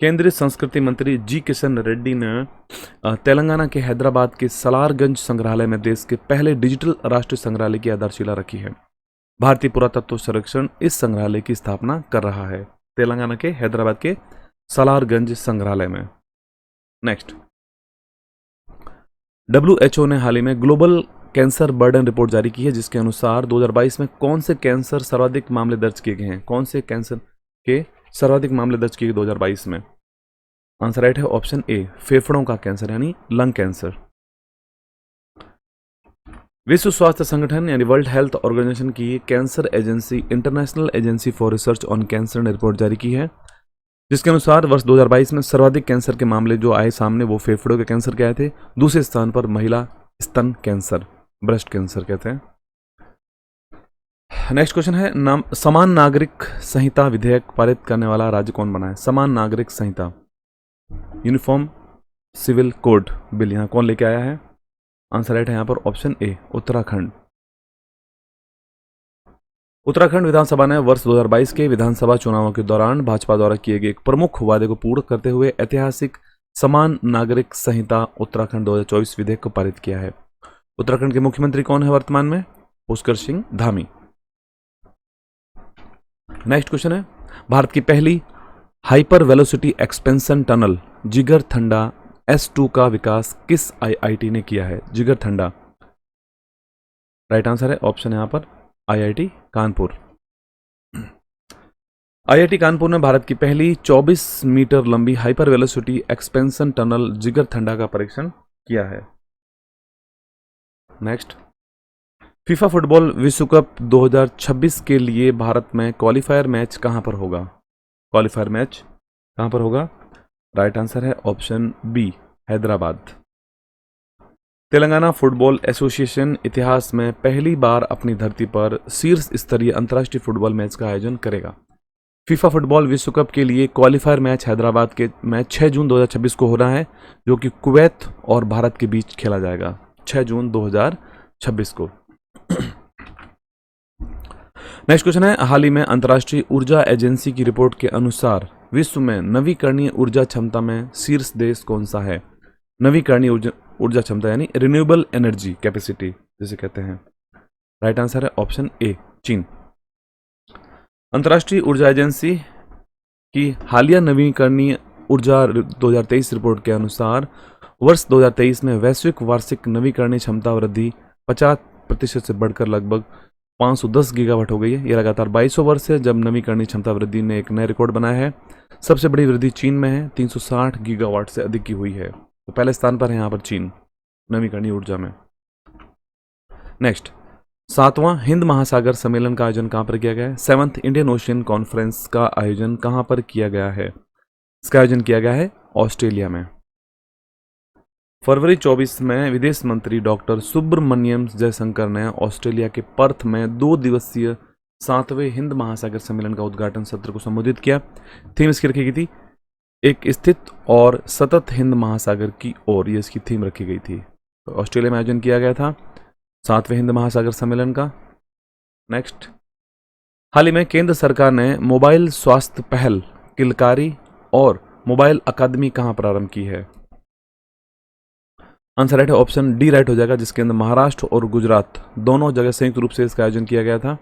केंद्रीय संस्कृति मंत्री जी किशन रेड्डी ने तेलंगाना के हैदराबाद के सलारगंज संग्रहालय में देश के पहले डिजिटल राष्ट्रीय संग्रहालय की आधारशिला रखी है। भारतीय पुरातत्व सर्वेक्षण इस संग्रहालय की स्थापना कर रहा है। तेलंगाना के हैदराबाद के सालारगंज संग्रहालय में। नेक्स्ट, WHO ने हाल ही में ग्लोबल कैंसर बर्डन रिपोर्ट जारी की है, जिसके अनुसार 2022 में कौन से कैंसर सर्वाधिक मामले दर्ज किए गए हैं? कौन से कैंसर के सर्वाधिक मामले दर्ज किए गए 2022 में? आंसर राइट है ऑप्शन ए, फेफड़ों का कैंसर यानी लंग कैंसर। विश्व स्वास्थ्य संगठन यानी वर्ल्ड हेल्थ ऑर्गेनाइजेशन की cancer agency international agency for research on cancer ने रिपोर्ट जारी की है, जिसके अनुसार वर्ष 2022 में सर्वाधिक कैंसर के मामले जो आए सामने वो फेफड़ों के कैंसर के आए थे। दूसरे स्थान पर महिला स्तन कैंसर, ब्रेस्ट कैंसर कहते हैं। नेक्स्ट क्वेश्चन है, समान नागरिक संहिता विधेयक पारित करने वाला राज्य कौन बना है? समान नागरिक संहिता, यूनिफॉर्म सिविल कोड बिल यहाँ कौन लेके आया है? आंसर राइट है यहाँ पर ऑप्शन ए, उत्तराखंड। उत्तराखंड विधानसभा ने वर्ष 2022 के विधानसभा चुनावों के दौरान भाजपा द्वारा किए गए एक प्रमुख वादे को पूर्ण करते हुए ऐतिहासिक समान नागरिक संहिता उत्तराखंड 2024 विधेयक को पारित किया है। उत्तराखंड के मुख्यमंत्री कौन है वर्तमान में? पुष्कर सिंह धामी। नेक्स्ट क्वेश्चन है, भारत की पहली हाइपर वेलोसिटी एक्सपेंशन टनल जिगर थंडा S2 का विकास किस IIT ने किया है? जिगर थंडा, राइट आंसर है ऑप्शन यहां पर IIT कानपुर। IIT कानपुर ने भारत की पहली 24 मीटर लंबी हाइपर वेलोसिटी एक्सपेंशन टनल जिगर थंडा का परीक्षण किया है। नेक्स्ट, फीफा फुटबॉल विश्व कप 2026 के लिए भारत में क्वालिफायर मैच कहां पर होगा? क्वालिफायर मैच कहां पर होगा? राइट आंसर है option B, Hyderabad. Telangana football association इतिहास में पहली बार अपनी धरती पर शीर्ष स्तरीय अंतर्राष्ट्रीय फुटबॉल मैच का आयोजन करेगा। फीफा फुटबॉल विश्व कप के लिए क्वालिफायर मैच हैदराबाद के मैच 6 जून 2026 को हो रहा है, जो कि कुवैत और भारत के बीच खेला जाएगा 6 जून 2026 को। नेक्स्ट क्वेश्चन है, हाल ही में अंतर्राष्ट्रीय ऊर्जा एजेंसी की रिपोर्ट के अनुसार विश्व में नवीकरणीय ऊर्जा क्षमता में शीर्ष देश कौन सा है? नवीकरणीय ऊर्जा क्षमता यानी रिन्यूएबल एनर्जी कैपेसिटी जिसे कहते हैं। राइट आंसर है ऑप्शन ए, चीन। अंतर्राष्ट्रीय ऊर्जा एजेंसी की हालिया नवीकरणीय ऊर्जा 2023 रिपोर्ट के अनुसार वर्ष 2023 में वैश्विक वार्षिक नवीकरणीय क्षमता वृद्धि 50% से बढ़कर लगभग 510 गीगावाट हो गई है। यह लगातार 22 वर्ष है जब नवीकरणीय क्षमता वृद्धि ने एक नया रिकॉर्ड बनाया है। सबसे बड़ी वृद्धि चीन में है, 360 गीगावाट से अधिक की हुई है। तो पहले स्थान पर है यहाँ पर चीन नवीकरणीय ऊर्जा में। नेक्स्ट, 7वां हिंद महासागर सम्मेलन का आयोजन कहाँ पर किया गया है? 7th इंडियन ओशियन कॉन्फ्रेंस का आयोजन कहाँ पर किया गया है? इसका आयोजन किया गया है ऑस्ट्रेलिया में। फरवरी 24 में विदेश मंत्री डॉक्टर सुब्रमण्यम जयशंकर ने ऑस्ट्रेलिया के पर्थ में 2 दिवसीय 7वें हिंद महासागर सम्मेलन का उद्घाटन सत्र को संबोधित किया। थीम इसकी रखी गई थी, एक स्थित और सतत हिंद महासागर की ओर, ये इसकी थीम रखी गई थी। तो ऑस्ट्रेलिया में आयोजन किया गया था 7वें हिंद महासागर सम्मेलन का। नेक्स्ट, हाल ही में केंद्र सरकार ने मोबाइल स्वास्थ्य पहल किलकारी और मोबाइल अकादमी कहां प्रारंभ की है? आंसर राइट है ऑप्शन डी, राइट हो जाएगा, जिसके अंदर महाराष्ट्र और गुजरात दोनों जगह संयुक्त रूप से इसका आयोजन किया गया था।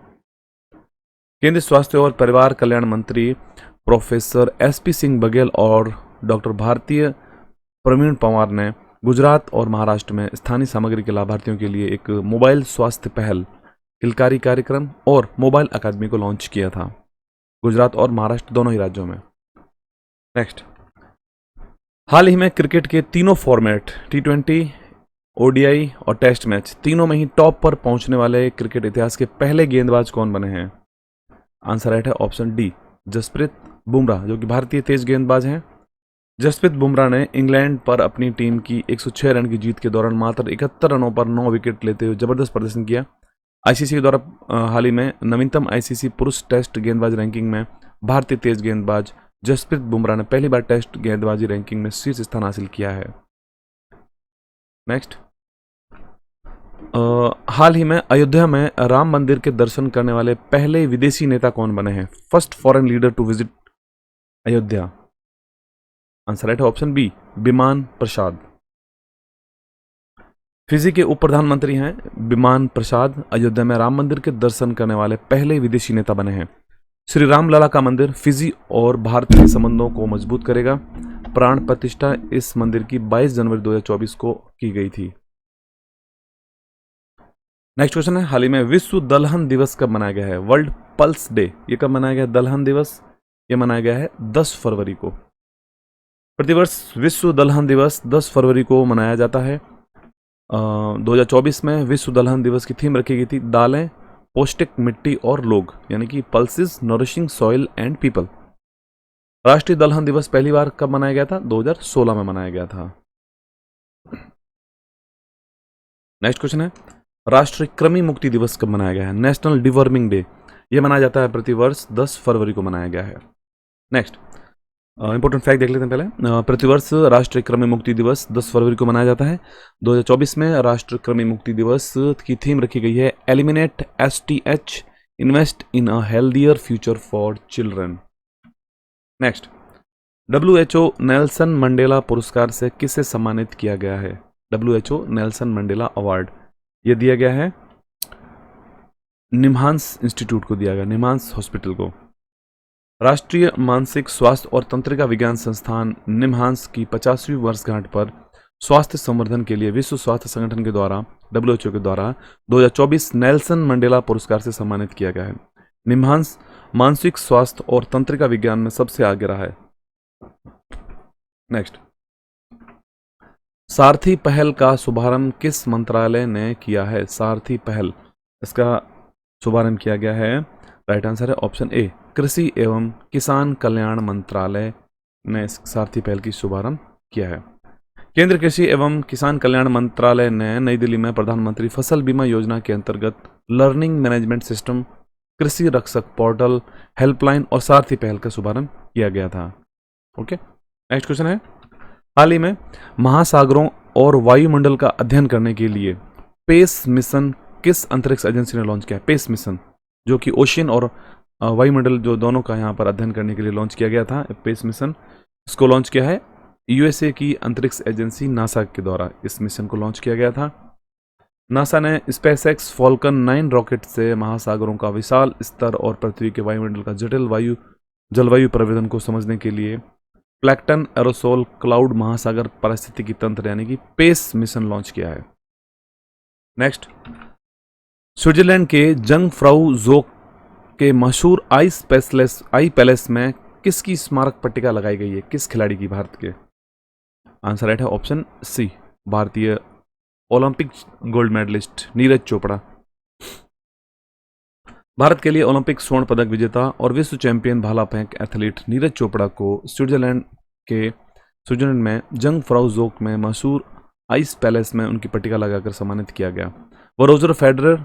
केंद्रीय स्वास्थ्य और परिवार कल्याण मंत्री प्रोफेसर SP सिंह बघेल और डॉक्टर भारतीय प्रवीण पंवार ने गुजरात और महाराष्ट्र में स्थानीय सामग्री के लाभार्थियों के लिए एक मोबाइल स्वास्थ्य पहल किलकारी कार्यक्रम और मोबाइल अकादमी को लॉन्च किया था, गुजरात और महाराष्ट्र दोनों ही राज्यों में। नेक्स्ट, हाल ही में क्रिकेट के तीनों फॉर्मेट T20, ODI और टेस्ट मैच तीनों में ही टॉप पर पहुंचने वाले क्रिकेट इतिहास के पहले गेंदबाज कौन बने हैं? आंसर राइट है ऑप्शन डी, जसप्रीत बुमराह, जो कि भारतीय तेज गेंदबाज हैं। जसप्रीत बुमराह ने इंग्लैंड पर अपनी टीम की 106 रन की जीत के दौरान मात्र 71 रनों पर 9 विकेट लेते हुए जबरदस्त प्रदर्शन किया। ICC के द्वारा हाल ही में नवीनतम ICC पुरुष टेस्ट गेंदबाज रैंकिंग में भारतीय तेज गेंदबाज जसप्रीत बुमराह ने पहली बार टेस्ट गेंदबाजी रैंकिंग में शीर्ष स्थान हासिल किया है। नेक्स्ट, हाल ही में अयोध्या में राम मंदिर के दर्शन करने वाले पहले विदेशी नेता कौन बने हैं? First foreign leader to visit Ayodhya. Answer right है option B, Biman Prasad. Fiji के उप प्रधानमंत्री हैं विमान प्रसाद, अयोध्या में राम मंदिर के दर्शन करने वाले पहले विदेशी नेता बने हैं। श्री राम लला का मंदिर फिजी और भारत के संबंधों को मजबूत करेगा। प्राण प्रतिष्ठा इस मंदिर की 22 जनवरी 2024 को की गई थी। नेक्स्ट क्वेश्चन है, हाल ही में विश्व दलहन दिवस कब मनाया गया है? वर्ल्ड पल्स डे, ये कब मनाया गया? दलहन दिवस ये मनाया गया है 10 फरवरी को। प्रतिवर्ष विश्व दलहन दिवस 10 फरवरी को मनाया जाता है। 2024 में विश्व दलहन दिवस की थीम रखी गई थी दालें, पौष्टिक मिट्टी और लोग, यानी कि pulses nourishing soil and people. राष्ट्रीय दलहन दिवस पहली बार कब मनाया गया था? 2016 में मनाया गया था। नेक्स्ट क्वेश्चन है, राष्ट्रीय कृमि मुक्ति दिवस कब मनाया गया है? नेशनल डिवर्मिंग डे, यह मनाया जाता है प्रतिवर्ष 10 फरवरी को मनाया गया है। नेक्स्ट इंपॉर्टेंट फैक्ट देख लेते हैं पहले। प्रतिवर्ष राष्ट्रीय कृमि मुक्ति दिवस 10 फरवरी को मनाया जाता है। 2024 में राष्ट्रीय कृमि मुक्ति दिवस की थीम रखी गई है eliminate STH, invest in a healthier future for children. Next, WHO Nelson Mandela पुरस्कार से किसे सम्मानित किया गया है? WHO नेल्सन मंडेला अवार्ड ये दिया गया है निम्हांस इंस्टीट्यूट को दिया गया, निम्हांस हॉस्पिटल को। राष्ट्रीय मानसिक स्वास्थ्य और तंत्रिका विज्ञान संस्थान निम्हांस की 50वीं वर्षगांठ पर स्वास्थ्य संवर्धन के लिए विश्व स्वास्थ्य संगठन के द्वारा WHO के द्वारा 2024 नेल्सन मंडेला पुरस्कार से सम्मानित किया गया है। निम्हांस मानसिक स्वास्थ्य और तंत्रिका विज्ञान में सबसे आगे रहा है। नेक्स्ट, सारथी पहल का शुभारंभ किस मंत्रालय ने किया है? सारथी पहल, इसका शुभारंभ किया गया है, राइट आंसर है ऑप्शन ए, कृषि एवं किसान कल्याण मंत्रालय ने सारथी पहल की शुभारंभ किया है। केंद्रीय कृषि एवं किसान कल्याण मंत्रालय ने नई दिल्ली में प्रधानमंत्री फसल बीमा योजना के अंतर्गत लर्निंग मैनेजमेंट सिस्टम, कृषि रक्षक पोर्टल, हेल्पलाइन और सारथी पहल का शुभारंभ किया गया था। ओके, नेक्स्ट क्वेश्चन है, हाल ही में महासागरों और वायुमंडल का अध्ययन करने के लिए पेस मिशन किस अंतरिक्ष एजेंसी ने लॉन्च किया? पेस मिशन जो कि ओशियन और वायुमंडल जो दोनों का यहाँ पर अध्ययन करने के लिए लॉन्च किया गया था, पेस मिशन, इसको लॉन्च किया है USA की अंतरिक्ष एजेंसी नासा के द्वारा इस मिशन को लॉन्च किया गया था। नासा ने स्पेसएक्स फॉल्कन 9 रॉकेट से महासागरों का विशाल स्तर और पृथ्वी के वायुमंडल का जटिल जलवायु परिवर्तन को समझने के लिए प्लैंकटन एरोसोल क्लाउड महासागर पारिस्थितिकी तंत्र यानी कि पेस मिशन लॉन्च किया है। नेक्स्ट, स्विट्जरलैंड के जंगफ्राउ जोक के मशहूर आई पैलेस में किसकी स्मारक पट्टिका लगाई गई है? किस खिलाड़ी की? भारत के। आंसर राइट है ऑप्शन सी, भारतीय Olympic gold medalist Neeraj Chopra. भारत के लिए ओलंपिक स्वर्ण पदक विजेता और विश्व चैंपियन भाला फेंक एथलीट नीरज चोपड़ा को स्विट्जरलैंड में जंगफ्राउ जोक में मशहूर आइस पैलेस में उनकी पट्टिका लगाकर सम्मानित किया गया। वो रोजर फेडरर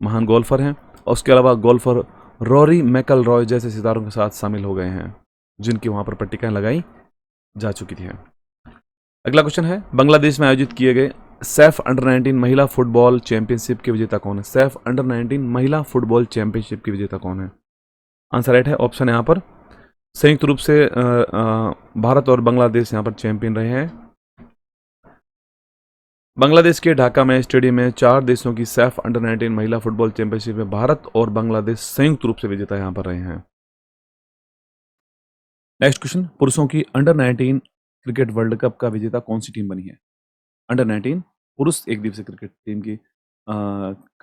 महान गोल्फर हैं और उसके अलावा गोल्फर रॉरी मैकइलरॉय जैसे सितारों के साथ शामिल हो गए हैं जिनकी वहां पर पट्टिकाएं लगाई जा चुकी थी। अगला क्वेश्चन है, बांग्लादेश में आयोजित किए गए सैफ अंडर-19 महिला फुटबॉल चैंपियनशिप के विजेता कौन है? सैफ अंडर-19 महिला फुटबॉल चैंपियनशिप के विजेता कौन है? आंसर राइट है ऑप्शन यहाँ पर संयुक्त रूप से भारत और बांग्लादेश यहाँ पर चैंपियन रहे हैं। बांग्लादेश के ढाका में स्टेडियम में 4 देशों की सैफ अंडर-19 महिला फुटबॉल चैंपियनशिप में भारत और बांग्लादेश संयुक्त रूप से विजेता यहाँ पर रहे हैं। नेक्स्ट क्वेश्चन, पुरुषों की अंडर-19 क्रिकेट वर्ल्ड कप का विजेता कौन सी टीम बनी है? अंडर-19 पुरुष एक दिवसीय क्रिकेट टीम की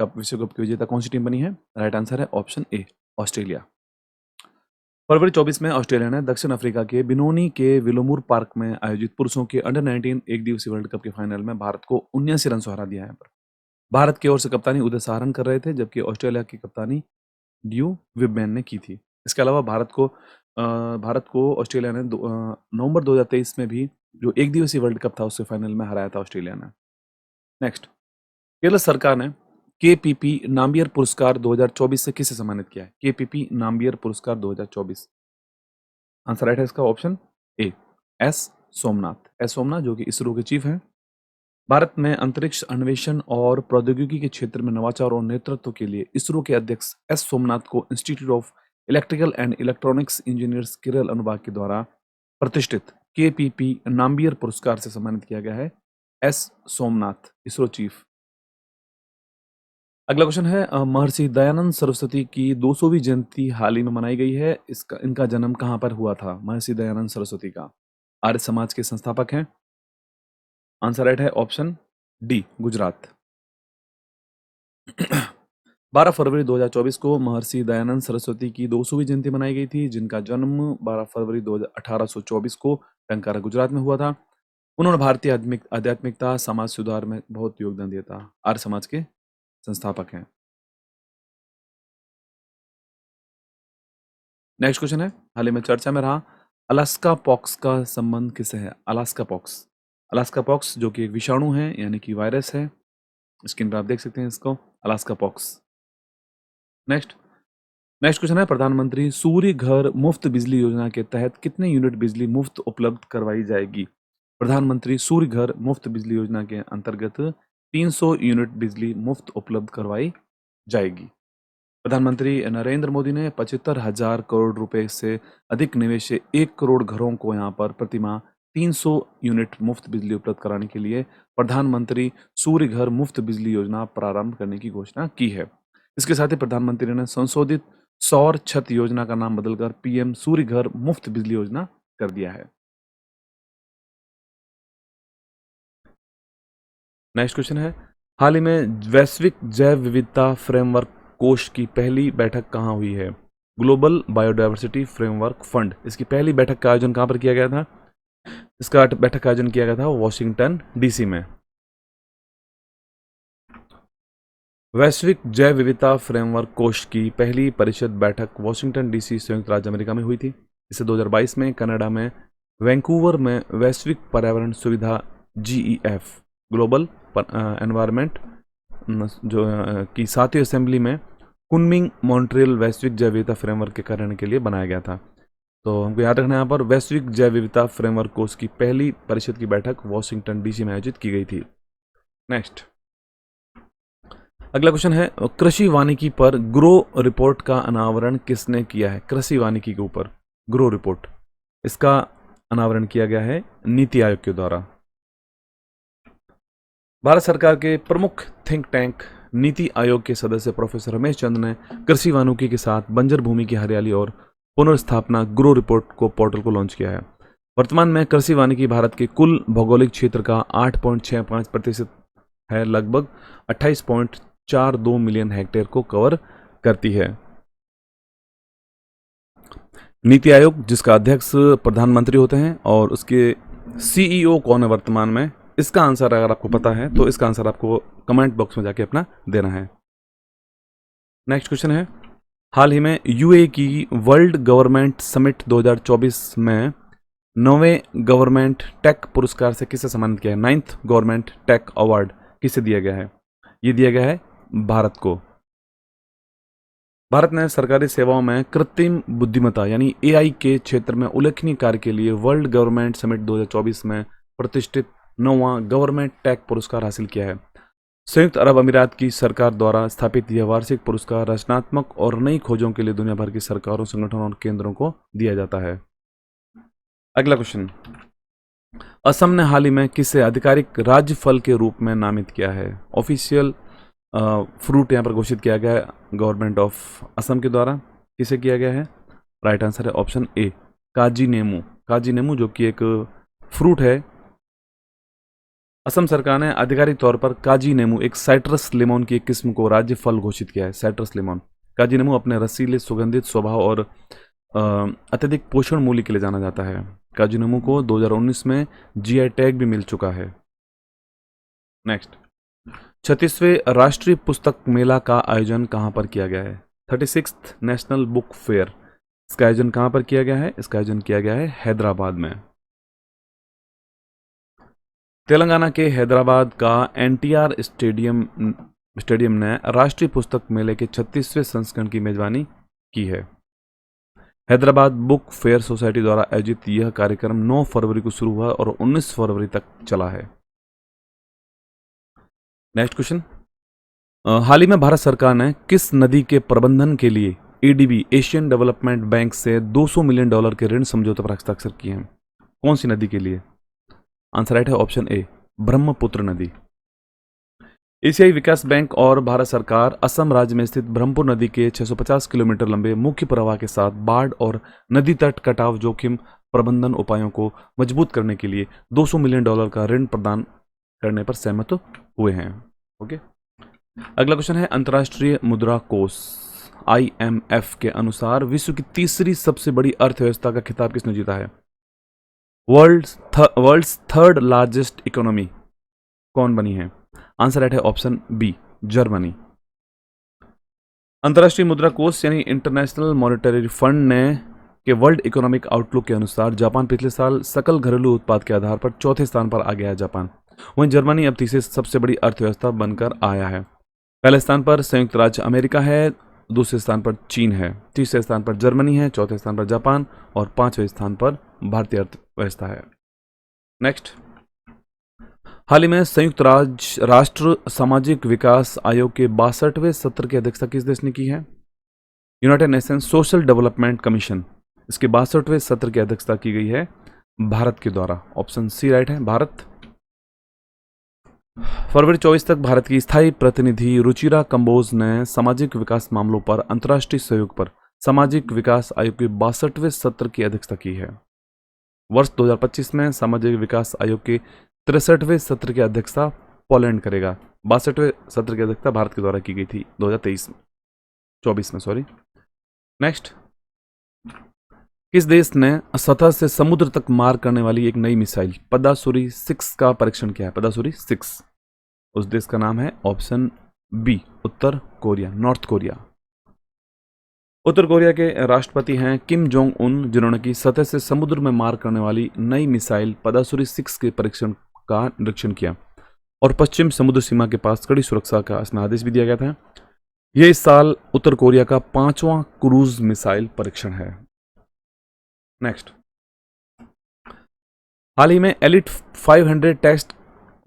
विश्व कप की विजेता कौन सी टीम बनी है? राइट आंसर है ऑप्शन ए, ऑस्ट्रेलिया। फरवरी 24 में ऑस्ट्रेलिया ने दक्षिण अफ्रीका के बिनोनी के विलोमुर पार्क में आयोजित पुरुषों के अंडर-19 एक दिवसीय वर्ल्ड कप के फाइनल में भारत को 79 रन से हरा दिया है। भारत की ओर से कप्तानी उदय साहरन कर रहे थे जबकि ऑस्ट्रेलिया की कप्तानी ड्यू विबमैन ने की थी। इसके अलावा भारत को ऑस्ट्रेलिया ने नवंबर 2023 में भी जो एक दिवसीय वर्ल्ड कप था उससे फाइनल में हराया था ऑस्ट्रेलिया ने। नेक्स्ट, केरल सरकार ने KPP नाम्बियर पुरस्कार 2024 से किसे सम्मानित किया है? KPP नाम्बियर पुरस्कार 2024। आंसर राइट है इसका ऑप्शन ए, एस सोमनाथ जो कि इसरो के चीफ हैं। भारत में अंतरिक्ष अन्वेषण और प्रौद्योगिकी के क्षेत्र में नवाचार और नेतृत्व के लिए इसरो के अध्यक्ष एस सोमनाथ को institute of electrical and electronics engineers Kerala अनुभाग के द्वारा प्रतिष्ठित KPP नाम्बियर पुरस्कार से सम्मानित किया गया है। S Somnath, ISRO chief. अगला क्वेश्चन है महर्षि दयानंद सरस्वती की 200वीं जयंती हाल ही में मनाई गई है। इनका जन्म कहाँ पर हुआ था? महर्षि दयानंद सरस्वती का। आर्य समाज के संस्थापक हैं। आंसर राइट है ऑप्शन डी, गुजरात। 12 फरवरी 2024 को महर्षि दयानंद सरस्वती की 200वीं जयंती मनाई गई थी, जिनका जन्म 12 फरवरी 1824 को टंकारा, गुजरात में हुआ था। उन्होंने भारतीय आध्यात्मिकता, समाज सुधार में बहुत योगदान दिया था। आर्य समाज के संस्थापक हैं। नेक्स्ट क्वेश्चन है, हाल ही में चर्चा में रहा, अलास्का पॉक्स का संबंध किससे है? Alaska pox. अलास्का पॉक्स जो कि एक विषाणु है, यानी कि वायरस है। स्क्रीन पर आप देख सकते हैं इसको, अलास्का पॉक्स। नेक्स्ट क्वेश्चन है, प्रधानमंत्री सूर्य घर मुफ्त बिजली योजना के तहत कितने यूनिट बिजली मुफ्त उपलब्ध करवाई जाएगी? प्रधानमंत्री सूर्य घर मुफ्त बिजली योजना के अंतर्गत 300 यूनिट बिजली मुफ्त उपलब्ध करवाई जाएगी। प्रधानमंत्री नरेंद्र मोदी ने 75,000 करोड़ रुपए से अधिक निवेश से 1 करोड़ घरों को यहाँ पर प्रतिमाह 300 यूनिट मुफ्त बिजली उपलब्ध कराने के लिए प्रधानमंत्री सूर्य घर मुफ्त बिजली योजना प्रारंभ करने की घोषणा की है। इसके साथ ही प्रधानमंत्री ने संशोधित सौर छत योजना का नाम बदलकर पीएम सूर्य घर मुफ्त बिजली योजना कर दिया है। नेक्स्ट क्वेश्चन है, हाल ही में वैश्विक जैव विविधता फ्रेमवर्क कोष की पहली बैठक कहाँ हुई है? ग्लोबल बायोडायवर्सिटी फ्रेमवर्क फंड, इसकी पहली बैठक का आयोजन कहाँ पर किया गया था? इसका बैठक का आयोजन किया गया था वॉशिंगटन डीसी में। वैश्विक जैव विविधता फ्रेमवर्क कोष की पहली परिषद बैठक वॉशिंगटन डीसी, संयुक्त राज्य अमेरिका में हुई थी। इसे 2022 में कनाडा में वैंकूवर में वैश्विक पर्यावरण सुविधा GEF ग्लोबल एनवायरनमेंट जो की 7वीं असेंबली में कुनमिंग मॉन्ट्रियल वैश्विक जैव विविधता फ्रेमवर्क के कार्यान्वयन के लिए बनाया गया था। तो हमको याद रखना, यहाँ पर वैश्विक जैव विविधता फ्रेमवर्क कोष की पहली परिषद की बैठक वॉशिंगटन डीसी में आयोजित की गई थी। नेक्स्ट अगला क्वेश्चन है, कृषि वानिकी पर ग्रो रिपोर्ट का अनावरण किसने किया है? कृषि वानिकी के ऊपर ग्रो रिपोर्ट, इसका अनावरण किया गया है नीति आयोग के द्वारा। भारत सरकार के प्रमुख थिंक टैंक नीति आयोग के सदस्य प्रोफेसर रमेश चंद ने कृषि वानिकी के साथ बंजर भूमि की हरियाली और पुनर्स्थापना ग्रो रिपोर्ट को पोर्टल को लॉन्च किया है। वर्तमान में कृषि वानिकी भारत के कुल भौगोलिक क्षेत्र का 8.65% है, लगभग 28.42 मिलियन हेक्टेयर को कवर करती है। नीति आयोग जिसका अध्यक्ष प्रधानमंत्री होते हैं और उसके CEO कौन है वर्तमान में, इसका आंसर अगर आपको पता है तो इसका आंसर आपको कमेंट बॉक्स में जाके अपना देना है। नेक्स्ट क्वेश्चन है, हाल ही में UAE की वर्ल्ड गवर्नमेंट समिट 2024 में 9वें गवर्नमेंट टेक पुरस्कार से किसे सम्मानित किया है? 9th गवर्नमेंट टेक अवार्ड किसे दिया गया है? ये दिया गया है भारत को। भारत ने सरकारी सेवाओं में कृत्रिम बुद्धिमत्ता यानी AI के क्षेत्र में उल्लेखनीय कार्य के लिए वर्ल्ड गवर्नमेंट समिट 2024 में प्रतिष्ठित 9वां गवर्नमेंट टेक पुरस्कार हासिल किया है। संयुक्त अरब अमीरात की सरकार द्वारा स्थापित यह वार्षिक पुरस्कार रचनात्मक और नई खोजों के लिए दुनिया भर की सरकारों, संगठनों और केंद्रों को दिया जाता है। अगला क्वेश्चन, असम ने हाल ही में किसे आधिकारिक राज्य फल के रूप में नामित किया है? ऑफिशियल फ्रूट यहाँ पर घोषित किया गया है गवर्नमेंट ऑफ असम के द्वारा। किसे किया गया है? राइट आंसर है ऑप्शन ए, काजी नेमू। काजी नेमू जो कि एक फ्रूट है, असम सरकार ने आधिकारिक तौर पर काजी नेमू, एक साइट्रस लेमन की एक किस्म को राज्य फल घोषित किया है। Citrus lemon. काजी नेमू अपने रसीले, सुगंधित स्वभाव और अत्यधिक पोषण मूल्य के लिए जाना जाता है। काजी नेमू को 2019 में GI टैग भी मिल चुका है। नेक्स्ट, 36वें राष्ट्रीय पुस्तक मेला का आयोजन कहाँ पर किया गया है? 36th नेशनल बुक फेयर, इसका आयोजन कहाँ पर किया गया है? इसका आयोजन किया गया है हैदराबाद में। तेलंगाना के हैदराबाद का NTR स्टेडियम ने राष्ट्रीय पुस्तक मेले के 36वें संस्करण की मेजबानी की है। हैदराबाद बुक फेयर सोसाइटी द्वारा आयोजित यह कार्यक्रम 9 फरवरी को शुरू हुआ और 19 फरवरी तक चला है। नेक्स्ट क्वेश्चन, हाल ही में भारत सरकार ने किस नदी के प्रबंधन के लिए ADB एशियन डेवलपमेंट बैंक से $200 मिलियन के ऋण समझौते पर हस्ताक्षर किए हैं? कौन सी नदी के लिए? आंसर राइट है ऑप्शन ए, ब्रह्मपुत्र नदी। एशियाई विकास बैंक और भारत सरकार असम राज्य में स्थित ब्रह्मपुर नदी के 650 किलोमीटर लंबे मुख्य प्रवाह के साथ बाढ़ और नदी तट कटाव जोखिम प्रबंधन उपायों को मजबूत करने के लिए $200 मिलियन का ऋण प्रदान करने पर सहमत हुए हैं। ओके, अगला क्वेश्चन है अंतर्राष्ट्रीय मुद्रा कोष IMF के अनुसार विश्व की तीसरी सबसे बड़ी अर्थव्यवस्था का खिताब किसने जीता है? वर्ल्ड्स थर्ड लार्जेस्ट इकोनॉमी कौन बनी है? आंसर राइट है ऑप्शन बी, जर्मनी। अंतर्राष्ट्रीय मुद्रा कोष यानी इंटरनेशनल मॉनेटरी फंड ने के वर्ल्ड इकोनॉमिक आउटलुक के अनुसार जापान पिछले साल सकल घरेलू उत्पाद के आधार पर चौथे स्थान पर आ गया है जापान। वहीं जर्मनी अब तीसरी सबसे बड़ी अर्थव्यवस्था बनकर आया है। पहले स्थान पर संयुक्त राज्य अमेरिका है, दूसरे स्थान पर चीन है, तीसरे स्थान पर जर्मनी है, चौथे स्थान पर जापान और पांचवें स्थान पर भारतीय अर्थव्यवस्था है। नेक्स्ट, हाल ही में संयुक्त राष्ट्र सामाजिक विकास आयोग के 62वें सत्र की अध्यक्षता किस देश ने की है? United Nations social development commission, इसके 62वें सत्र की अध्यक्षता की गई है भारत के द्वारा। ऑप्शन सी राइट है, भारत। फरवरी 24 तक भारत की स्थायी प्रतिनिधि रुचिरा कंबोज ने सामाजिक विकास मामलों पर अंतर्राष्ट्रीय सहयोग पर सामाजिक विकास आयोग के 62वें सत्र की अध्यक्षता की है। वर्ष 2025 में सामाजिक विकास आयोग के 63वें सत्र की अध्यक्षता पोलैंड करेगा। 62वें सत्र की अध्यक्षता भारत के द्वारा की गई थी 2024 में, सॉरी। नेक्स्ट, किस देश ने सतह से समुद्र तक मार करने वाली एक नई मिसाइल पदासूरी 6 का परीक्षण किया है? पदासूरी 6, उस देश का नाम है ऑप्शन बी, उत्तर कोरिया, नॉर्थ कोरिया। उत्तर कोरिया के राष्ट्रपति हैं किम जोंग उन, जिन्होंने की सतह से समुद्र में मार करने वाली नई मिसाइल पदासूरी 6 के परीक्षण का निरीक्षण किया और पश्चिम समुद्र सीमा के पास कड़ी सुरक्षा का इसमें आदेश भी दिया गया था। यह इस साल उत्तर कोरिया का 5वां क्रूज मिसाइल परीक्षण है। नेक्स्ट, हाल ही में एलिट 500 टेस्ट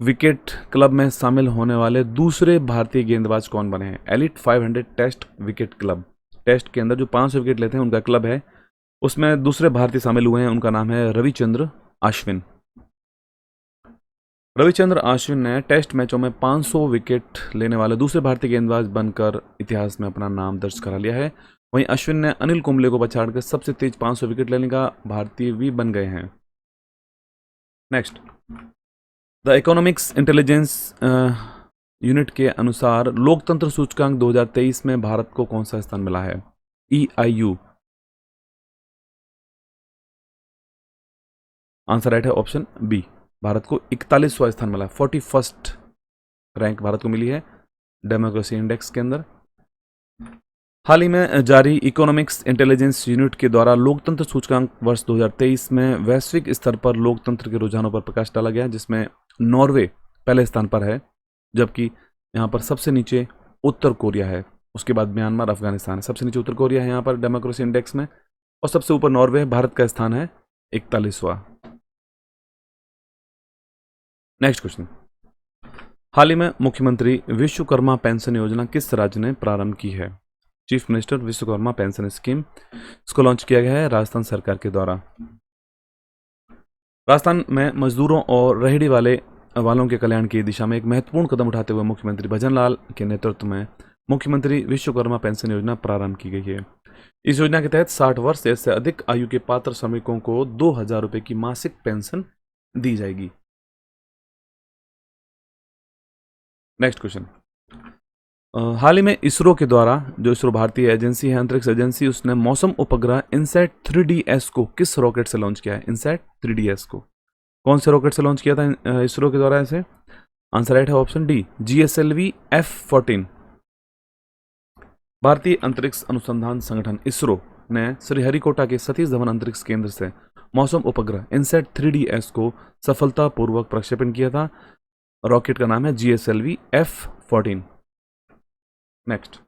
विकेट क्लब में शामिल होने वाले दूसरे भारतीय गेंदबाज कौन बने हैं? Elite 500 test wicket club, test के अंदर जो 500 विकेट लेते हैं उनका क्लब है, उसमें दूसरे भारतीय शामिल हुए हैं। उनका नाम है रविचंद्र अश्विन। रविचंद्र अश्विन ने टेस्ट मैचों में 500 विकेट लेने वाले दूसरे भारतीय गेंदबाज बनकर इतिहास में अपना नाम दर्ज करा लिया है। वहीं अश्विन ने अनिल कुंबले को पछाड़कर सबसे तेज 500 विकेट लेने का भारतीय भी बन गए हैं। Next, the economics intelligence unit के अनुसार लोकतंत्र सूचकांक 2023 में भारत को कौन सा स्थान मिला है? EIU, आंसर राइट है ऑप्शन बी, भारत को 41वां स्थान मिला है। 41st रैंक भारत को मिली है डेमोक्रेसी इंडेक्स के अंदर। हाल ही में जारी इकोनॉमिक्स इंटेलिजेंस यूनिट के द्वारा लोकतंत्र सूचकांक वर्ष 2023 में वैश्विक स्तर पर लोकतंत्र के रुझानों पर प्रकाश डाला गया, जिसमें नॉर्वे पहले स्थान पर है, जबकि यहाँ पर सबसे नीचे उत्तर कोरिया है, उसके बाद म्यांमार, अफगानिस्तान है। सबसे नीचे उत्तर कोरिया है यहाँ पर डेमोक्रेसी इंडेक्स में, और सबसे ऊपर नॉर्वे है। भारत का स्थान है 41वां। नेक्स्ट क्वेश्चन, हाल ही में मुख्यमंत्री विश्वकर्मा पेंशन योजना किस राज्य ने प्रारंभ की है? Chief minister Vishwakarma pension scheme, इसको लॉन्च किया गया है राजस्थान सरकार के द्वारा। राजस्थान में मजदूरों और रेहड़ी वालों के कल्याण की दिशा में एक महत्वपूर्ण कदम उठाते हुए मुख्यमंत्री भजन लाल के नेतृत्व में मुख्यमंत्री विश्वकर्मा पेंशन योजना प्रारंभ की गई है। इस योजना के तहत 60 वर्ष से अधिक आयु के पात्र श्रमिकों को 2000 रुपये की मासिक पेंशन दी जाएगी। नेक्स्ट क्वेश्चन, हाल ही में इसरो के द्वारा, जो इसरो भारतीय एजेंसी है, अंतरिक्ष एजेंसी, उसने मौसम उपग्रह इनसैट 3DS को किस रॉकेट से लॉन्च किया है? इनसैट 3DS को कौन से रॉकेट से लॉन्च किया था इसरो के द्वारा इसे? आंसर राइट है ऑप्शन डी, GSLV F-14। भारतीय अंतरिक्ष अनुसंधान संगठन इसरो ने श्रीहरिकोटा के सतीश धवन अंतरिक्ष केंद्र से मौसम उपग्रह इनसैट 3DS को सफलतापूर्वक प्रक्षेपण किया था। रॉकेट का नाम है GSLV F-14। नेक्स्ट,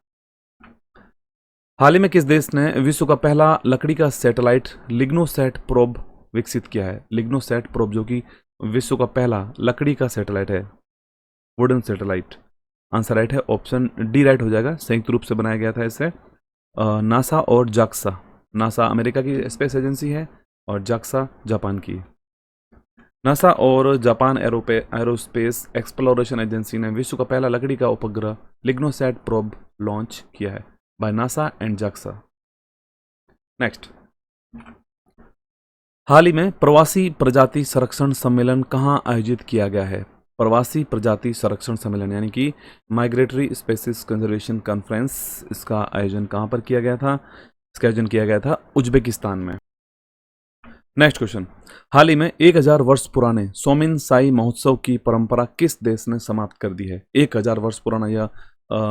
हाल ही में किस देश ने विश्व का पहला लकड़ी का सैटेलाइट लिग्नोसैट प्रोब विकसित किया है? लिग्नोसैट प्रोब, जो कि विश्व का पहला लकड़ी का सैटेलाइट है, वुडन सैटेलाइट। आंसर राइट है ऑप्शन डी, राइट हो जाएगा। संयुक्त रूप से बनाया गया था इसे नासा और जाक्सा। नासा अमेरिका की स्पेस एजेंसी है और जाक्सा जापान की। नासा और जापान एरोस्पेस एक्सप्लोरेशन एजेंसी ने विश्व का पहला लकड़ी का उपग्रह लिग्नोसैट प्रोब लॉन्च किया है by NASA and JAXA. Next, हाल ही में प्रवासी प्रजाति संरक्षण सम्मेलन कहाँ आयोजित किया गया है? प्रवासी प्रजाति संरक्षण सम्मेलन यानी कि माइग्रेटरी स्पेसीज कंजर्वेशन कॉन्फ्रेंस, इसका आयोजन कहाँ पर किया गया था? इसका आयोजन किया गया था उज्बेकिस्तान में। नेक्स्ट क्वेश्चन, हाल ही में 1000 वर्ष पुराने सोमिन साई महोत्सव की परंपरा किस देश ने समाप्त कर दी है? 1000 वर्ष पुराना यह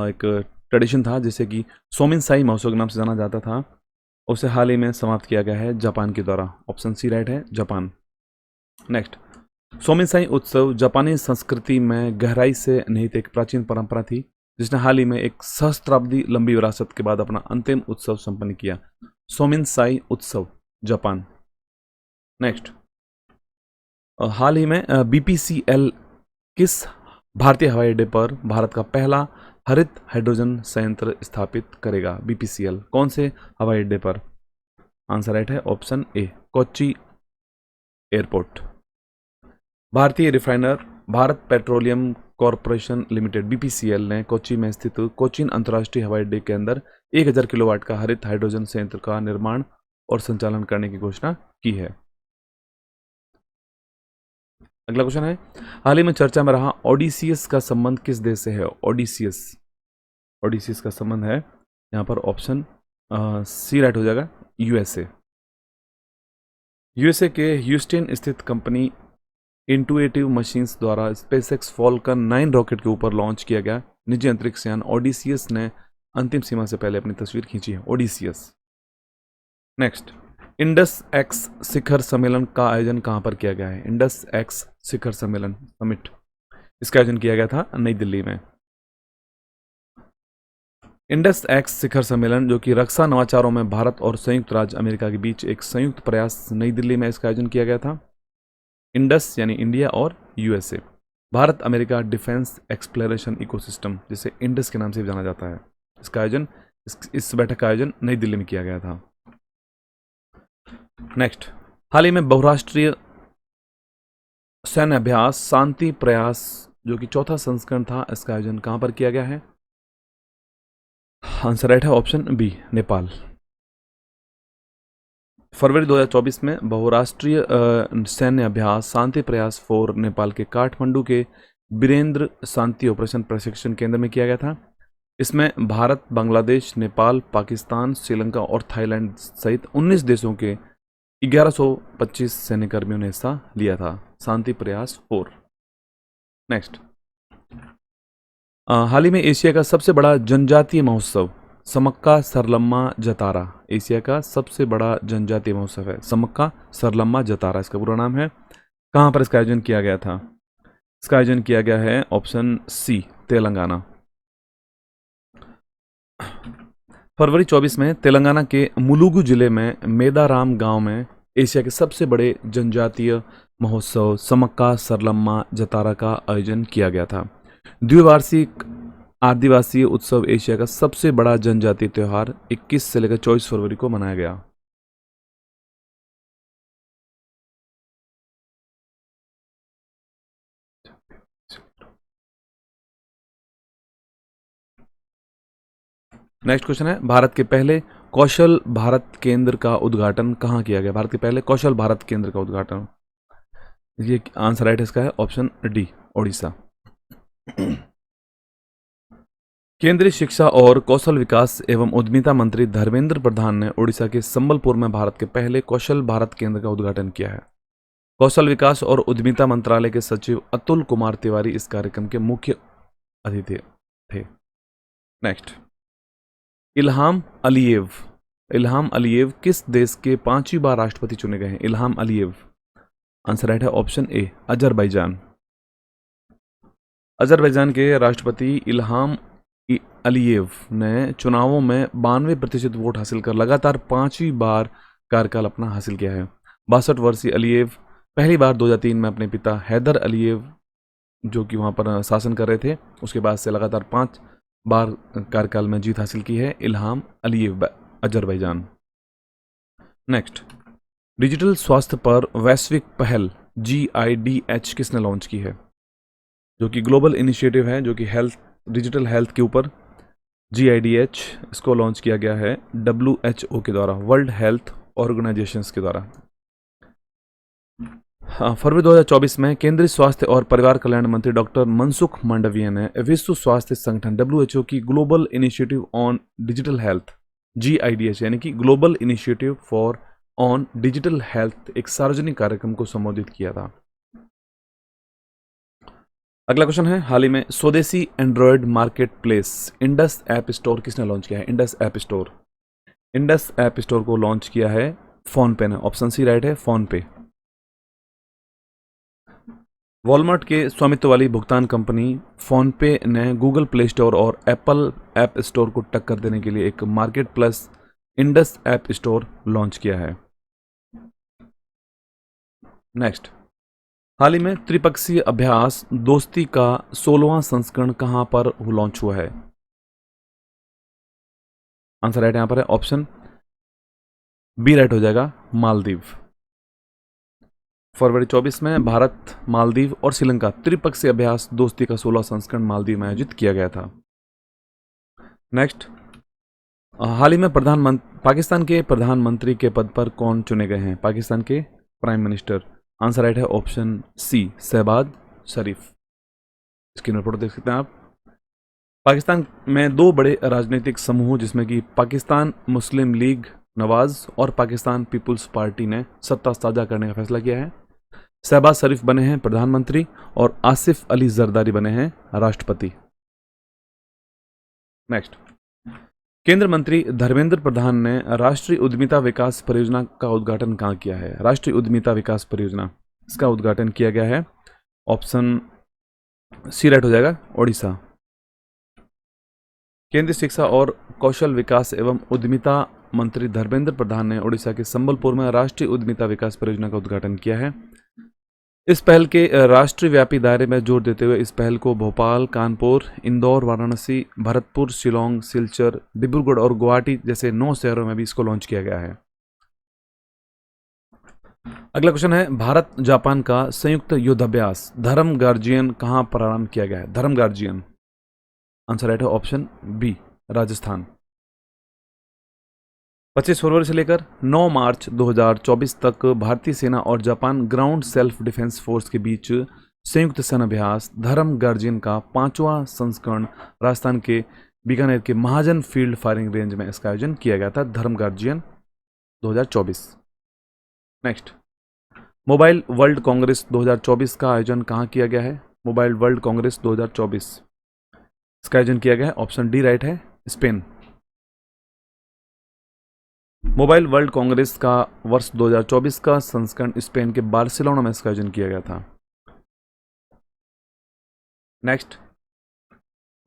एक ट्रेडिशन था जिसे कि सोमिन साई महोत्सव के नाम से जाना जाता था, उसे हाल ही में समाप्त किया गया है जापान के द्वारा। ऑप्शन सी राइट है, जापान। नेक्स्ट, सोमिन साई उत्सव जापानी संस्कृति में गहराई से निहित एक प्राचीन परंपरा थी जिसने हाल ही में एक सहस्त्राब्दी लंबी विरासत के बाद अपना अंतिम उत्सव संपन्न किया। सोमिन साई उत्सव, जापान। नेक्स्ट, हाल ही में BPCL किस भारतीय हवाई अड्डे पर भारत का पहला हरित हाइड्रोजन संयंत्र स्थापित करेगा? BPCL कौन से हवाई अड्डे पर? आंसर राइट है, ऑप्शन ए, कोच्चि एयरपोर्ट। भारतीय refiner Bharat petroleum corporation limited BPCL ने कोच्चि में स्थित कोचीन अंतर्राष्ट्रीय हवाई अड्डे के अंदर 1000 किलोवाट का हरित हाइड्रोजन संयंत्र का निर्माण और संचालन करने की घोषणा की है। अगला क्वेश्चन है, हाल ही में चर्चा में रहा ओडिसियस का संबंध किस देश से है? ओडिसियस का संबंध है यहां पर ऑप्शन सी राइट हो जाएगा, यूएसए के ह्यूस्टन स्थित कंपनी इंटुएटिव मशीन्स द्वारा स्पेसएक्स फॉल्कन 9 रॉकेट के ऊपर लॉन्च किया गया निजी अंतरिक्ष यान ओडिसियस ने अंतिम सीमा से पहले अपनी तस्वीर खींची है, ओडिसियस। नेक्स्ट, इंडस एक्स शिखर सम्मेलन का आयोजन कहां पर किया गया है? इंडस एक्स शिखर सम्मेलन समिट, इसका आयोजन किया गया था नई दिल्ली में। इंडस एक्स शिखर सम्मेलन जो कि रक्षा नवाचारों में भारत और संयुक्त राज्य अमेरिका के बीच एक संयुक्त प्रयास, नई दिल्ली में इसका आयोजन किया गया था। इंडस यानी इंडिया और USA, Bharat America defence exploration ecosystem जिसे इंडस के नाम से भी जाना जाता है, इसका आयोजन इस बैठक का आयोजन नई दिल्ली में किया गया था। नेक्स्ट, हाल ही में बहुराष्ट्रीय सैन्य अभ्यास शांति प्रयास जो कि चौथा संस्करण था, इसका आयोजन कहां पर किया गया है? आंसर राइट है, ऑप्शन बी, नेपाल। फरवरी 2024 में बहुराष्ट्रीय सैन्य अभ्यास शांति प्रयास 4 नेपाल के काठमांडू के वीरेंद्र शांति ऑपरेशन प्रशिक्षण केंद्र में किया गया था। इसमें भारत, बांग्लादेश, नेपाल, पाकिस्तान, श्रीलंका और थाईलैंड सहित 19 देशों के 1125 सैन्यकर्मियों ने हिस्सा लिया था, शांति प्रयास 4। नेक्स्ट, हाल ही में एशिया का सबसे बड़ा जनजातीय महोत्सव समक्का सरलम्मा जतारा, एशिया का सबसे बड़ा जनजातीय महोत्सव है समक्का सरलम्मा जतारा, इसका पूरा नाम है। कहां पर इसका आयोजन किया गया था? इसका आयोजन किया गया है ऑप्शन सी, तेलंगाना। फरवरी 24 में तेलंगाना के मुलुगु जिले में मेदाराम गांव में एशिया के सबसे बड़े जनजातीय महोत्सव समक्का सरलम्मा जतारा का आयोजन किया गया था। द्विवार्षिक आदिवासी उत्सव एशिया का सबसे बड़ा जनजातीय त्योहार 21 से लेकर 24 फरवरी को मनाया गया। नेक्स्ट क्वेश्चन है, भारत के पहले कौशल भारत केंद्र का उद्घाटन कहां किया गया? भारत के पहले कौशल भारत केंद्र का उद्घाटन, ये आंसर राइट इसका है ऑप्शन डी, ओडिशा। केंद्रीय शिक्षा और कौशल विकास एवं उद्यमिता मंत्री धर्मेंद्र प्रधान ने ओडिशा के संबलपुर में भारत के पहले कौशल भारत केंद्र का उद्घाटन किया है। कौशल विकास और उद्यमिता मंत्रालय के सचिव अतुल कुमार तिवारी इस कार्यक्रम के मुख्य अतिथि थे। नेक्स्ट, इल्हाम अलीयेव किस देश के 5वीं बार राष्ट्रपति चुने गए हैं? इल्हाम अलीयेव, आंसर राइट है ऑप्शन ए, अजरबैजान। अजरबैजान के राष्ट्रपति इल्हाम अलीयेव ने चुनावों में 92% वोट हासिल कर लगातार 5वीं बार कार्यकाल अपना हासिल किया है। 62 वर्षीय अलीयेव पहली बार 2003 में अपने पिता हैदर अलीयेव जो कि वहां पर शासन कर रहे थे, उसके बाद से लगातार 5 बार कार्यकाल में जीत हासिल की है Ilham Aliyev, Azerbaijan. Next, digital स्वास्थ्य पर वैश्विक पहल GIDH किसने लॉन्च की है? जो कि ग्लोबल इनिशिएटिव है, जो कि हेल्थ, डिजिटल हेल्थ के ऊपर GIDH इसको लॉन्च किया गया है WHO के द्वारा, वर्ल्ड हेल्थ ऑर्गेनाइजेशंस के द्वारा। हाँ, फरवरी 2024 में केंद्रीय स्वास्थ्य और परिवार कल्याण मंत्री डॉक्टर मनसुख मांडविया ने विश्व स्वास्थ्य संगठन WHO की global initiative on digital health GIDH यानी कि global initiative for on digital health एक सार्वजनिक कार्यक्रम को संबोधित किया था। अगला क्वेश्चन है, हाल ही में स्वदेशी Android market place Indus app store किसने लॉन्च किया है? Indus app store, Indus app store को लॉन्च किया है फोन पे ने। ऑप्शन सी राइट है, फोन पे। वॉलमार्ट के स्वामित्व वाली भुगतान कंपनी फोनपे ने गूगल प्ले स्टोर और एप्पल ऐप स्टोर को टक्कर देने के लिए एक market plus Indus app store launch किया है। नेक्स्ट, हाल ही में त्रिपक्षीय अभ्यास दोस्ती का 16वां संस्करण कहां पर लॉन्च हुआ है? आंसर राइट यहां पर है, ऑप्शन बी राइट हो जाएगा, मालदीव। फरवरी 24 में भारत, मालदीव और श्रीलंका त्रिपक्षीय अभ्यास दोस्ती का 16वां संस्करण मालदीव में आयोजित किया गया था। नेक्स्ट, हाल ही में पाकिस्तान के प्रधानमंत्री के पद पर कौन चुने गए हैं? पाकिस्तान के प्राइम मिनिस्टर। आंसर राइट है, ऑप्शन सी, शहबाज शरीफ। स्क्रीन पर देख सकते हैं आप। पाकिस्तान में दो बड़े राजनीतिक समूह जिसमें कि पाकिस्तान मुस्लिम लीग नवाज और पाकिस्तान पीपुल्स पार्टी ने सत्ता साझा करने का फैसला किया है। शहबाज शरीफ बने हैं प्रधानमंत्री और आसिफ अली जरदारी बने हैं राष्ट्रपति। नेक्स्ट, केंद्रीय मंत्री धर्मेंद्र प्रधान ने राष्ट्रीय उद्यमिता विकास परियोजना का उद्घाटन कहां किया है? राष्ट्रीय उद्यमिता विकास परियोजना, इसका उद्घाटन किया गया है, ऑप्शन सी राइट हो जाएगा, ओडिशा। केंद्रीय शिक्षा और कौशल विकास एवं उद्यमिता मंत्री धर्मेंद्र प्रधान ने ओडिशा के संबलपुर में राष्ट्रीय उद्यमिता विकास परियोजना का उद्घाटन किया है। इस पहल के राष्ट्रीय व्यापी दायरे में जोर देते हुए इस पहल को भोपाल, कानपुर, इंदौर, वाराणसी, भरतपुर, शिलोंग, सिलचर, डिब्रूगढ़ और गुवाहाटी जैसे 9 शहरों में भी इसको लॉन्च किया गया है। अगला क्वेश्चन है, भारत जापान का संयुक्त युद्धाभ्यास धर्म गार्जियन कहां प्रारंभ किया गया है? धर्म गार्जियन, आंसर राइट है, ऑप्शन बी, राजस्थान। 25 फरवरी से लेकर 9 मार्च 2024 तक भारतीय सेना और Japan ground self defence force के बीच संयुक्त सेनाभ्यास धर्म गार्जियन का 5वां संस्करण राजस्थान के बीकानेर के महाजन फील्ड फायरिंग रेंज में इसका आयोजन किया गया था, धर्म guardian 2024। Next, mobile world Congress 2024 का आयोजन कहां किया गया है? मोबाइल वर्ल्ड कांग्रेस 2024, इसका आयोजन किया गया है, ऑप्शन डी राइट है, स्पेन। मोबाइल वर्ल्ड कांग्रेस का वर्ष 2024 का संस्करण स्पेन के बार्सिलोना में इसका आयोजन किया गया था। नेक्स्ट,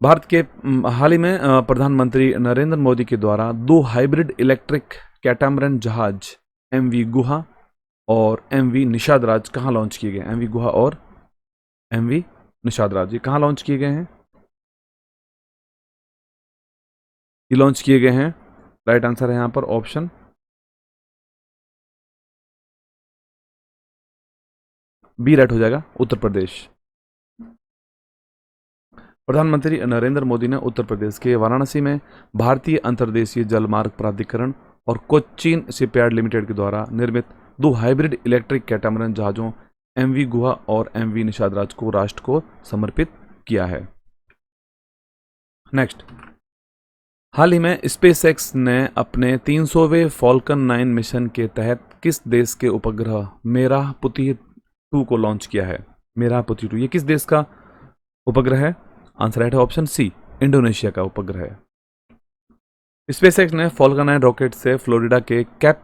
भारत के हाल ही में प्रधानमंत्री नरेंद्र मोदी के द्वारा 2 हाइब्रिड इलेक्ट्रिक कैटामरन जहाज MV गुहा और MV निषादराज कहां लॉन्च किए गए? MV गुहा और MV निषादराज ये कहां लॉन्च किए गए हैं? ये लॉन्च किए गए हैं, राइट आंसर है यहां पर ऑप्शन बी राइट हो जाएगा, उत्तर प्रदेश। प्रधानमंत्री नरेंद्र मोदी ने उत्तर प्रदेश के वाराणसी में भारतीय अंतर्देशीय जलमार्ग प्राधिकरण और कोच्चिन शिपयार्ड लिमिटेड के द्वारा निर्मित 2 हाइब्रिड इलेक्ट्रिक कैटामरन जहाजों MV गुहा और MV निषादराज को राष्ट्र को समर्पित किया है। नेक्स्ट, हाल ही में स्पेसएक्स ने अपने 300वें फॉल्कन 9 मिशन के तहत किस देश के उपग्रह मेरापुती 2 को लॉन्च किया है? मेरापुती 2 ये किस देश का उपग्रह है? आंसर राइट है, ऑप्शन सी, इंडोनेशिया का उपग्रह है। स्पेसएक्स ने फॉल्कन 9 रॉकेट से फ्लोरिडा के कैप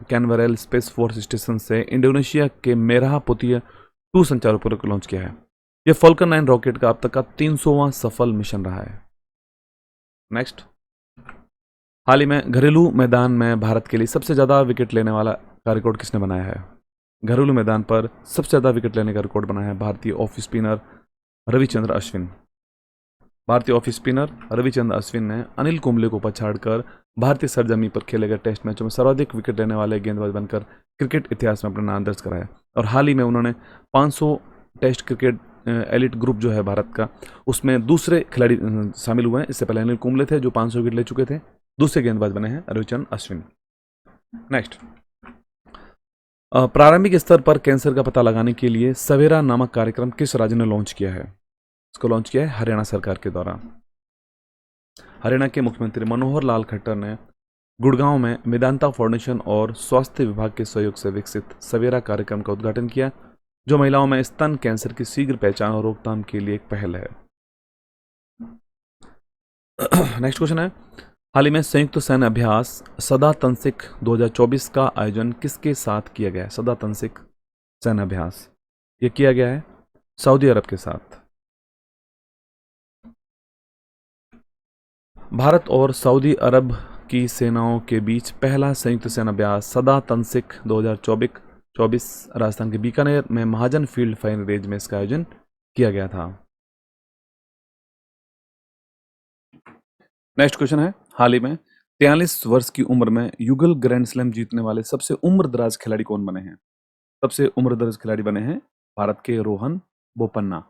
कैनवरेल स्पेस फोर्स स्टेशन से इंडोनेशिया के मेरापुती 2 संचार उपग्रह को लॉन्च किया है। यह फॉल्कन 9 रॉकेट का अब तक का 300वां सफल मिशन रहा है। नेक्स्ट, हाल ही में घरेलू मैदान में भारत के लिए सबसे ज्यादा विकेट लेने वाला का रिकॉर्ड किसने बनाया है? घरेलू मैदान पर सबसे ज्यादा विकेट लेने का रिकॉर्ड बनाया है भारतीय ऑफ स्पिनर रविचंद्र अश्विन। भारतीय ऑफ स्पिनर रविचंद्र अश्विन ने अनिल कुंबले को पछाड़कर भारतीय सरजमी पर खेले गए टेस्ट मैचों में सर्वाधिक विकेट लेने वाले गेंदबाज बनकर क्रिकेट इतिहास में अपना नाम दर्ज कराया। और हाल ही में उन्होंने 500 टेस्ट क्रिकेट एलिट ग्रुप जो है भारत का, उसमें दूसरे खिलाड़ी शामिल हुए हैं। इससे पहले अनिल कुंबले थे जो 500 विकेट ले चुके थे, दूसरे गेंदबाज बने हैं रविचंद्र अश्विन। नेक्स्ट, प्रारंभिक स्तर पर कैंसर का पता लगाने के लिए सवेरा नामक कार्यक्रम किस राज्य ने लॉन्च किया है? इसको लॉन्च किया है हरियाणा सरकार के द्वारा। हरियाणा के मुख्यमंत्री मनोहर लाल खट्टर ने गुड़गांव में मेदांता फाउंडेशन और स्वास्थ्य विभाग के सहयोग से विकसित सवेरा कार्यक्रम का उद्घाटन किया, जो महिलाओं में स्तन कैंसर की शीघ्र पहचान और रोकथाम के लिए एक पहल है। नेक्स्ट क्वेश्चन है, हाल ही में संयुक्त सैन्य अभ्यास सदा तंसिक 2024 का आयोजन किसके साथ किया गया है? सदा तंसिक सैन्य अभ्यास ये किया गया है सऊदी अरब के साथ। भारत और सऊदी अरब की सेनाओं के बीच पहला संयुक्त सैन्य अभ्यास सदा तंसिक 2024 राजस्थान के बीकानेर में महाजन फील्ड फायर रेंज में इसका आयोजन किया गया था। नेक्स्ट क्वेश्चन है, हाल ही में 43 वर्ष की उम्र में युगल ग्रैंड स्लैम जीतने वाले सबसे उम्रदराज खिलाड़ी कौन बने हैं? सबसे उम्रदराज खिलाड़ी बने हैं भारत के रोहन बोपन्ना।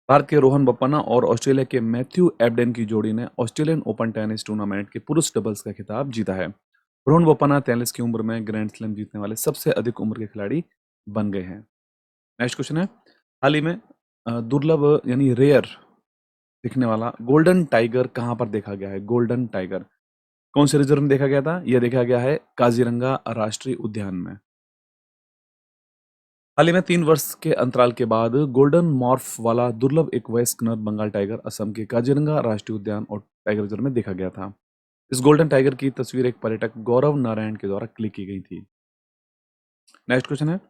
भारत के रोहन बोपन्ना और ऑस्ट्रेलिया के मैथ्यू एबडेन की जोड़ी ने ऑस्ट्रेलियन ओपन टेनिस टूर्नामेंट के पुरुष डबल्स का खिताब जीता है। रोहन बोपन्ना 43 की उम्र में ग्रैंड स्लैम जीतने वाले सबसे अधिक उम्र के खिलाड़ी बन गए हैं। नेक्स्ट क्वेश्चन है, हाल ही में दुर्लभ यानी रेयर दिखने वाला गोल्डन टाइगर कहां पर देखा गया है? गोल्डन टाइगर कौन से रिजर्व में देखा गया था? यह देखा गया है काजीरंगा राष्ट्रीय उद्यान में। हाल ही में 3 वर्ष के अंतराल के बाद गोल्डन मॉर्फ वाला दुर्लभ एक वयस्क नर बंगाल टाइगर असम के काजीरंगा राष्ट्रीय उद्यान और टाइगर रिजर्व में देखा गया था। इस गोल्डन टाइगर की तस्वीर एक पर्यटक गौरव नारायण के द्वारा क्लिक की गई थी। नेक्स्ट क्वेश्चन है,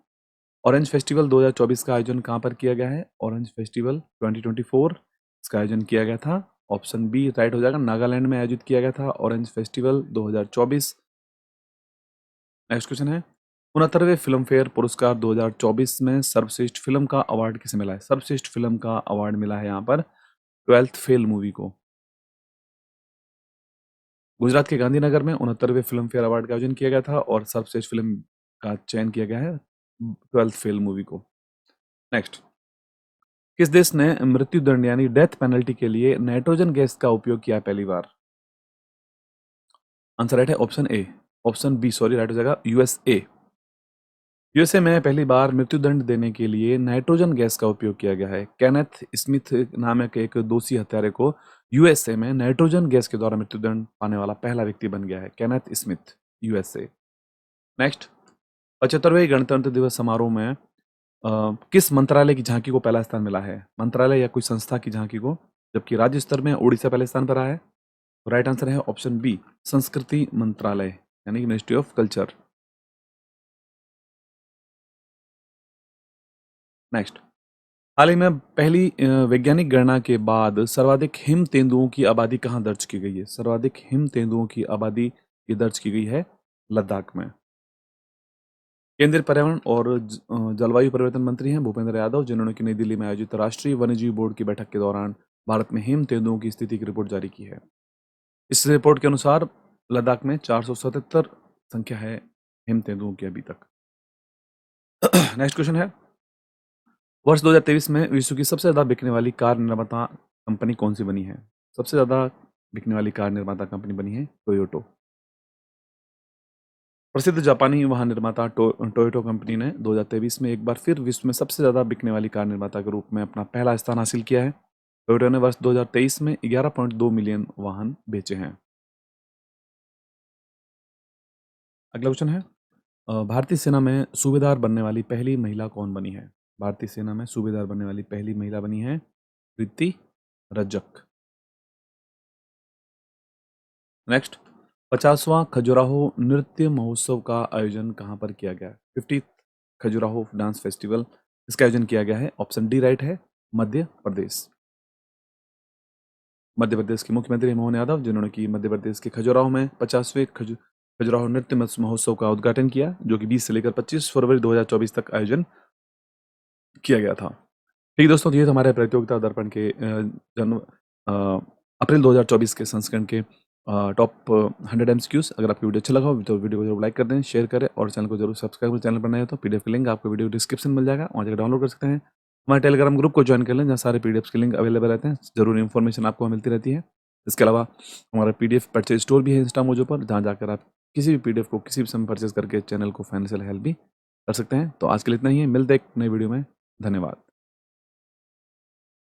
ऑरेंज फेस्टिवल 2024 का आयोजन कहां पर किया गया है? ऑरेंज फेस्टिवल 2024 इसका आयोजन किया गया था, ऑप्शन बी राइट हो जाएगा, नागालैंड में आयोजित किया गया था ऑरेंज फेस्टिवल 2024। नेक्स्ट क्वेश्चन है, 69वें फिल्म फेयर पुरस्कार 2024 में सर्वश्रेष्ठ फिल्म का अवार्ड किसे मिला है? सर्वश्रेष्ठ फिल्म का अवार्ड मिला है यहाँ पर 12th फेल मूवी को। गुजरात के गांधीनगर में 69वें फिल्म फेयर अवार्ड का आयोजन किया गया था और सर्वश्रेष्ठ फिल्म का चयन किया गया है 12th फेल मूवी को। नेक्स्ट, किस देश ने मृत्यु दंड यानी डेथ पेनल्टी के लिए नाइट्रोजन गैस का उपयोग किया पहली बार? आंसर राइट है option A, option B sorry right हो जाएगा यूएसए। यूएसए में पहली बार मृत्युदंड देने के लिए नाइट्रोजन गैस का उपयोग किया गया है। केनेथ स्मिथ नामक एक दोषी हत्यारे को यूएसए में नाइट्रोजन गैस के द्वारा मृत्युदंड पाने वाला पहला व्यक्ति बन गया है, केनेथ स्मिथ, यूएसए। नेक्स्ट, 75वें गणतंत्र दिवस समारोह में किस मंत्रालय की झांकी को पहला स्थान मिला है? मंत्रालय या कोई संस्था की झांकी को, जबकि राज्य स्तर में उड़ीसा पहले स्थान पर आया है। राइट आंसर है ऑप्शन बी, संस्कृति मंत्रालय यानी कि मिनिस्ट्री ऑफ कल्चर। नेक्स्ट, हाल ही में पहली वैज्ञानिक गणना के बाद सर्वाधिक हिम तेंदुओं की आबादी कहाँ दर्ज की गई है? सर्वाधिक हिम तेंदुओं की आबादी ये दर्ज की गई है लद्दाख में। केंद्रीय पर्यावरण और जलवायु परिवर्तन मंत्री हैं भूपेंद्र यादव, जिन्होंने की नई दिल्ली में आयोजित राष्ट्रीय वन्यजीव बोर्ड की बैठक के दौरान भारत में हिम तेंदुओं की स्थिति की रिपोर्ट जारी की है। इस रिपोर्ट के अनुसार लद्दाख में 477 संख्या है हिम तेंदुओं की अभी तक। नेक्स्ट क्वेश्चन है, वर्ष 2023 में विश्व की सबसे ज़्यादा बिकने वाली कार निर्माता कंपनी कौन सी बनी है? सबसे ज़्यादा बिकने वाली कार निर्माता कंपनी बनी है टोयोटो। प्रसिद्ध जापानी वाहन निर्माता टोयोटो कंपनी ने 2023 में एक बार फिर विश्व में सबसे ज़्यादा बिकने वाली कार निर्माता के रूप में अपना पहला स्थान हासिल किया है। टोयोटो ने वर्ष 2023 में 11.2 मिलियन वाहन बेचे हैं। अगला क्वेश्चन है, भारतीय सेना में सूबेदार बनने वाली पहली महिला कौन बनी है? भारतीय सेना में सूबेदार बनने वाली पहली महिला बनी है प्रीति रजक। नेक्स्ट, 50वां खजुराहो नृत्य महोत्सव का आयोजन कहाँ पर किया गया है? 50th खजुराहो डांस फेस्टिवल, इसका आयोजन किया गया है, ऑप्शन डी राइट है, मध्य प्रदेश। मध्य प्रदेश के मुख्यमंत्री मोहन यादव, जिन्होंने की मध्य प्रदेश के खजुराहो में 50वें खजुराहो नृत्य महोत्सव का उद्घाटन किया, जो कि 20 से लेकर 25 फरवरी 2024 तक आयोजन किया गया था। ठीक है दोस्तों, तो ये तो हमारे प्रतियोगिता दर्पण के अप्रैल 2024 के संस्करण के टॉप 100 एमसीक्यूज। अगर आपको वीडियो अच्छा लगा हो तो वीडियो को जरूर लाइक कर दें, शेयर करें और चैनल को जरूर सब्सक्राइब करें। चैनल पर नए हो तो पीडीएफ का लिंक आपको वीडियो डिस्क्रिप्शन मिल जाएगा, वहाँ जाकर डाउनलोड कर सकते हैं। हमारे टेलीग्राम ग्रुप को ज्वाइन कर लें, जहाँ सारे पीडीएफ के लिंक अवेलेबल रहते हैं, जरूर इन्फॉर्मेशन आपको मिलती रहती है। इसके अलावा हमारा पीडीएफ परचेज स्टोर भी है इंस्टा मोजो पर, जहाँ जाकर आप किसी भी पीडीएफ को किसी भी समय परचेज करके चैनल को फाइनेंशियल हेल्प भी कर सकते हैं। तो आज के लिए इतना ही है, मिलते हैं एक नई वीडियो में। धन्यवाद।